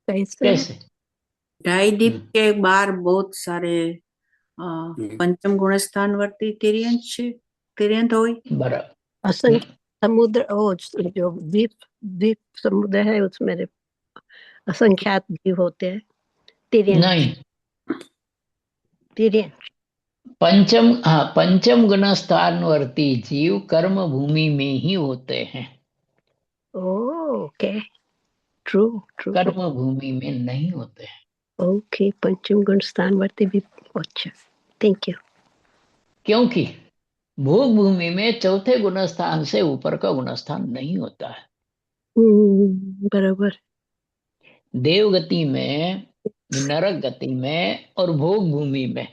Speaker 2: कैसे?
Speaker 4: कैसे?
Speaker 6: ढाई दीप के बाहर बहुत सारे पंचम गुण स्थान वर्ती तिर्यंत हुई।
Speaker 4: बराबर।
Speaker 2: असंख्य समुद्र, ओ जो द्वीप द्वीप समुद्र है उसमें असंख्यात द्वीप होते हैं। तिर्यंत।
Speaker 4: नहीं,
Speaker 2: तिर्यंत।
Speaker 4: पंचम, हाँ, पंचम गुण स्थानवर्ती जीव कर्म भूमि में ही होते हैं,
Speaker 2: ओके, ट्रू ट्रू।
Speaker 4: कर्म भूमि में नहीं होते हैं।
Speaker 2: ओके, पंचम गुण स्थान वर्ती भी। अच्छा, थैंक यू।
Speaker 4: क्योंकि भोग भूमि में चौथे गुण स्थान से ऊपर का गुण स्थान नहीं होता है।
Speaker 2: बराबर।
Speaker 4: देव गति में, नरक गति में और भोग भूमि में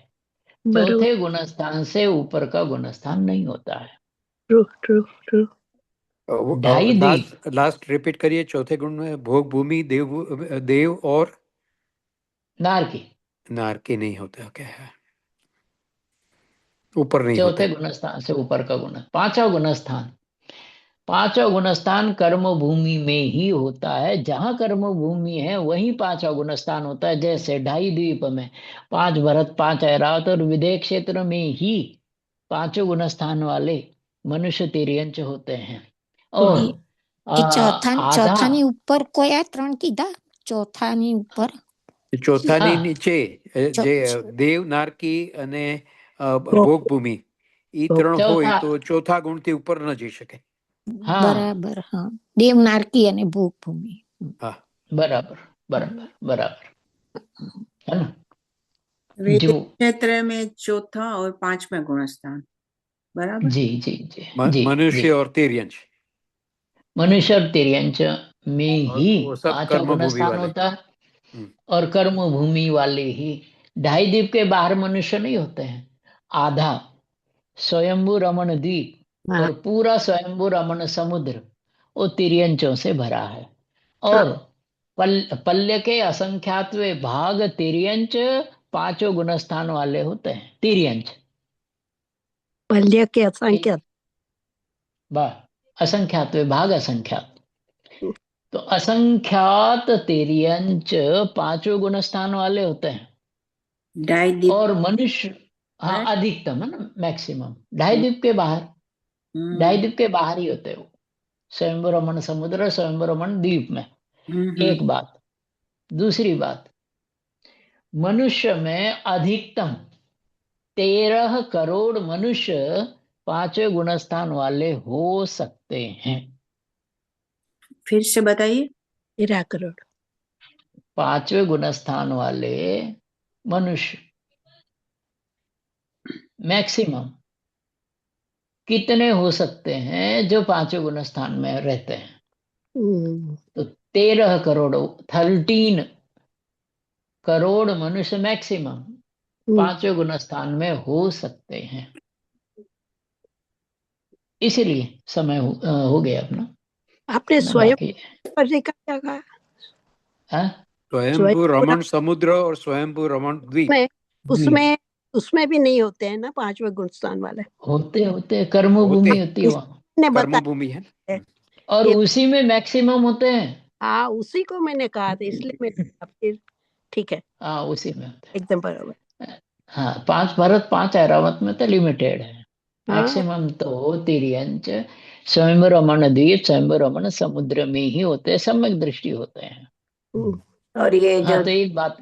Speaker 2: बराबर।
Speaker 4: चौथे गुण स्थान से ऊपर का गुण स्थान नहीं होता है।
Speaker 2: True true true.
Speaker 4: ढाई दीप।
Speaker 3: लास्ट रिपीट करिए। चौथे गुण में भोग भूमि, देव और
Speaker 4: नारकी।
Speaker 3: नारकी नहीं होता क्या है? ऊपर नहीं
Speaker 4: चौथे
Speaker 3: होता।
Speaker 4: गुण स्थान से ऊपर का गुण। पांचवा गुण स्थान, पांचवा गुण स्थान कर्म भूमि में ही होता है। जहां कर्म भूमि है वहीं पांचवा गुण स्थान होता है। जैसे ढाई द्वीप में 5 भरत, 5 ऐरावत और विदेह क्षेत्र में ही पांचों गुण स्थान वाले मनुष्य तिर्यंच होते हैं। और आधा
Speaker 2: ચોથાની ઉપર કયા ત્રણ કીધા? ચોથાની ઉપર
Speaker 3: ચોથાની
Speaker 4: हाँ,
Speaker 3: નીચે જે દેવ, નારકી અને ભોગ ભૂમિ ઈ ત્રણ હોય
Speaker 4: चौथा,
Speaker 3: તો ચોથા ગુણથી ઉપર ન જઈ શકે.
Speaker 4: हाँ,
Speaker 2: બરાબર. હા, દેવનારકી અને ભોગભૂમિ.
Speaker 3: હા,
Speaker 4: बराबर बराबर बराबर, है ना।
Speaker 6: वैदिक
Speaker 4: जो
Speaker 6: क्षेत्र में चौथा और पांचवा गुण स्थान। बराबर।
Speaker 4: जी जी जी जी
Speaker 3: મનુષ્ય
Speaker 4: जी।
Speaker 3: और तिर्यंच
Speaker 4: मनुष्य और तिर्यंच में ही
Speaker 3: वो सब
Speaker 4: पांचवा
Speaker 3: कर्म
Speaker 4: गुण
Speaker 3: भूमि
Speaker 4: स्थान
Speaker 3: वाले।
Speaker 4: होता है। और कर्म भूमि वाले ही, ढाई द्वीप के बाहर मनुष्य नहीं होते हैं। आधा स्वयंभू रमण द्वीप
Speaker 2: हाँ,
Speaker 4: और पूरा स्वयंभू रमण समुद्र वो तिर्यंचों से भरा है। और पल्य के असंख्यातवे भाग तिर्यंच पांचों गुणस्थान वाले होते हैं। तिर्यंच
Speaker 2: पल्य के असंख्य
Speaker 4: असंख्यातवे भाग असंख्यात, तो असंख्यात तिर्यंच पांचों गुणस्थान वाले होते हैं।
Speaker 6: डायदीप
Speaker 4: और मनुष्य, हाँ
Speaker 6: है?
Speaker 4: अधिकतम है ना, मैक्सिमम। ढाई के बाहर, ढाई के बाहर ही होते हो स्वयंभू रमण समुद्र, स्वयंभू रमण द्वीप में। एक बात। दूसरी बात, मनुष्य में अधिकतम 13 करोड़ मनुष्य पांचवें गुणस्थान वाले हो सकते हैं।
Speaker 6: फिर से बताइए।
Speaker 2: 13 करोड़।
Speaker 4: पांचवें गुणस्थान वाले मनुष्य मैक्सिमम कितने हो सकते हैं जो पांचवें गुणस्थान में रहते हैं? तो 13 करोड़, 13 करोड़ मनुष्य मैक्सिमम पांचवें गुणस्थान में हो सकते हैं। इसीलिए समय हो गया अपना।
Speaker 2: आपने स्वयं
Speaker 4: बाकी
Speaker 2: करने का क्या कहा?
Speaker 4: हाँ?
Speaker 3: स्वयंभू रमण समुद्र और स्वयंभू रमण द्वीप।
Speaker 2: उसमें उसमें भी नहीं होते हैं ना पांचवें गुणस्थान वाले?
Speaker 4: होते कर्मभूमि होती है वहाँ,
Speaker 2: ने
Speaker 3: कर्मभूमि है।
Speaker 4: और
Speaker 2: ये-
Speaker 4: उसी में मैक्सिमम होते हैं।
Speaker 2: हाँ, उसी को मैंने कहा था, इसलिए मैंने फिर ठीक है,
Speaker 4: हाँ उसी में होते हैं।
Speaker 2: एकदम बराबर।
Speaker 4: हाँ 5 भारत 5 ऐरावत में तो लिमिटेड है।
Speaker 2: हाँ,
Speaker 4: मैक्सिमम तो तिर्यंच स्वयंभू रमण द्वीप, स्वयंभू रमण समुद्र में ही होते हैं, सम्यक दृष्टि होते हैं।
Speaker 7: और ये
Speaker 4: हाँ
Speaker 7: जो
Speaker 4: तो एक बात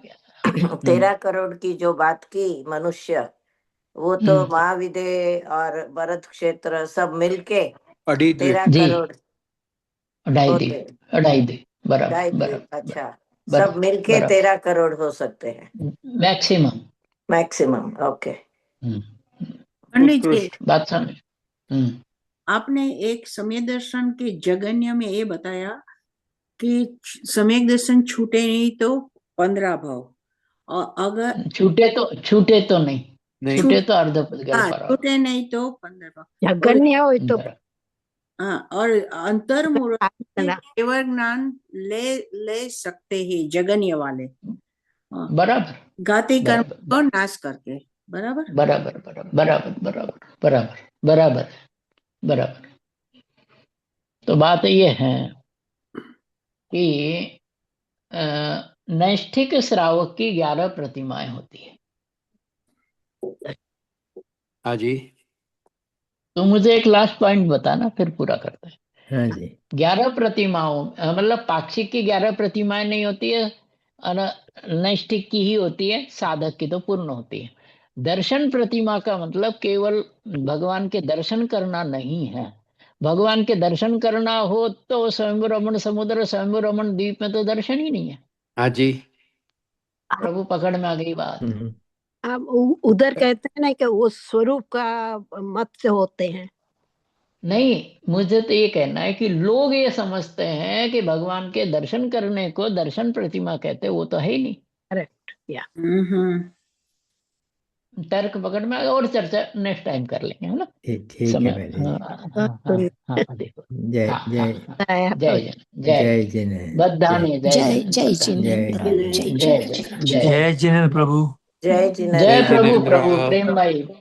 Speaker 7: 13 करोड़ की जो बात की मनुष्य, वो तो महाविदय और भरत क्षेत्र सब मिलके
Speaker 3: अड़ी द्वीप
Speaker 7: 13
Speaker 4: जी,
Speaker 7: करोड़
Speaker 4: अढ़ाई
Speaker 7: होते
Speaker 4: द्वीप, अढ़ाई द्वीप, बराबर
Speaker 7: ढाई द्वीप।
Speaker 4: बराबर
Speaker 7: अच्छा,
Speaker 4: बराबर,
Speaker 7: सब मिलके
Speaker 4: बराबर।
Speaker 7: 13 करोड़ हो सकते हैं
Speaker 4: मैक्सिमम।
Speaker 7: मैक्सिमम। ओके,
Speaker 6: पंडित जी,
Speaker 3: उत्कृष्ट।
Speaker 4: बात समझ।
Speaker 6: आपने एक समय दर्शन के जगन्य में ये बताया कि समय दर्शन छूटे नहीं तो 15 भाव, और अगर
Speaker 4: छूटे तो नहीं, छूटे तो अर्धपद
Speaker 6: हाँ,
Speaker 4: पर
Speaker 6: छूटे नहीं तो 15 भाव।
Speaker 2: जगन्य हो तो
Speaker 6: हाँ, और अंतर्मुख
Speaker 2: ना।
Speaker 6: केवल ज्ञान ले सकते हैं जगन्य वाले। हाँ,
Speaker 4: बराबर
Speaker 6: गाते कर्म
Speaker 4: बराबर
Speaker 6: को नाश करके। बराबर
Speaker 4: बराबर बराबर बराबर बराबर बराबर बराबर बराबर। तो बात ये है कि नैष्ठिक श्रावक की 11 प्रतिमाएं होती है।
Speaker 3: हाँ जी।
Speaker 4: तो मुझे एक लास्ट पॉइंट बताना, फिर पूरा करते हैं।
Speaker 1: हाँ जी।
Speaker 4: 11 प्रतिमाओं, मतलब पाक्षिक की 11 प्रतिमाएं नहीं होती है, नैष्ठिक की ही होती है, साधक की तो पूर्ण होती है। दर्शन प्रतिमा का मतलब केवल भगवान के दर्शन करना नहीं है। भगवान के दर्शन करना हो तो स्वयंभू रमण समुद्र, स्वयंभू रमण द्वीप में तो दर्शन ही नहीं है।
Speaker 3: हाँ जी।
Speaker 4: प्रभु पकड़ में आ गई बात।
Speaker 2: आप उधर कहते हैं ना कि वो स्वरूप का मत से होते हैं।
Speaker 4: नहीं, मुझे तो ये कहना है कि लोग ये समझते हैं कि भगवान के दर्शन करने को दर्शन प्रतिमा कहते हैं, वो तो है ही नहीं।
Speaker 2: करेक्ट, या
Speaker 4: तर्क पकड़ में आ गया, और चर्चा नेक्स्ट टाइम कर लेंगे, है ना?
Speaker 1: ठीक है
Speaker 4: समय
Speaker 1: पंडित जी।
Speaker 4: देखो।
Speaker 1: जय
Speaker 4: हाँ
Speaker 1: जय
Speaker 4: जय जन
Speaker 1: जय जिनेन्द्र।
Speaker 4: बधाने
Speaker 8: जय जय
Speaker 1: जय
Speaker 8: जिनेन्द्र प्रभु,
Speaker 1: जिनेन्द्र।
Speaker 8: जय जय
Speaker 4: जय
Speaker 5: जय जिनेन्द्र प्रभु।
Speaker 7: जय
Speaker 4: जय
Speaker 7: जिनेन्द्र।
Speaker 4: प्रभु
Speaker 3: जिनेन्द्र।
Speaker 4: प्रभु प्रेम भाई।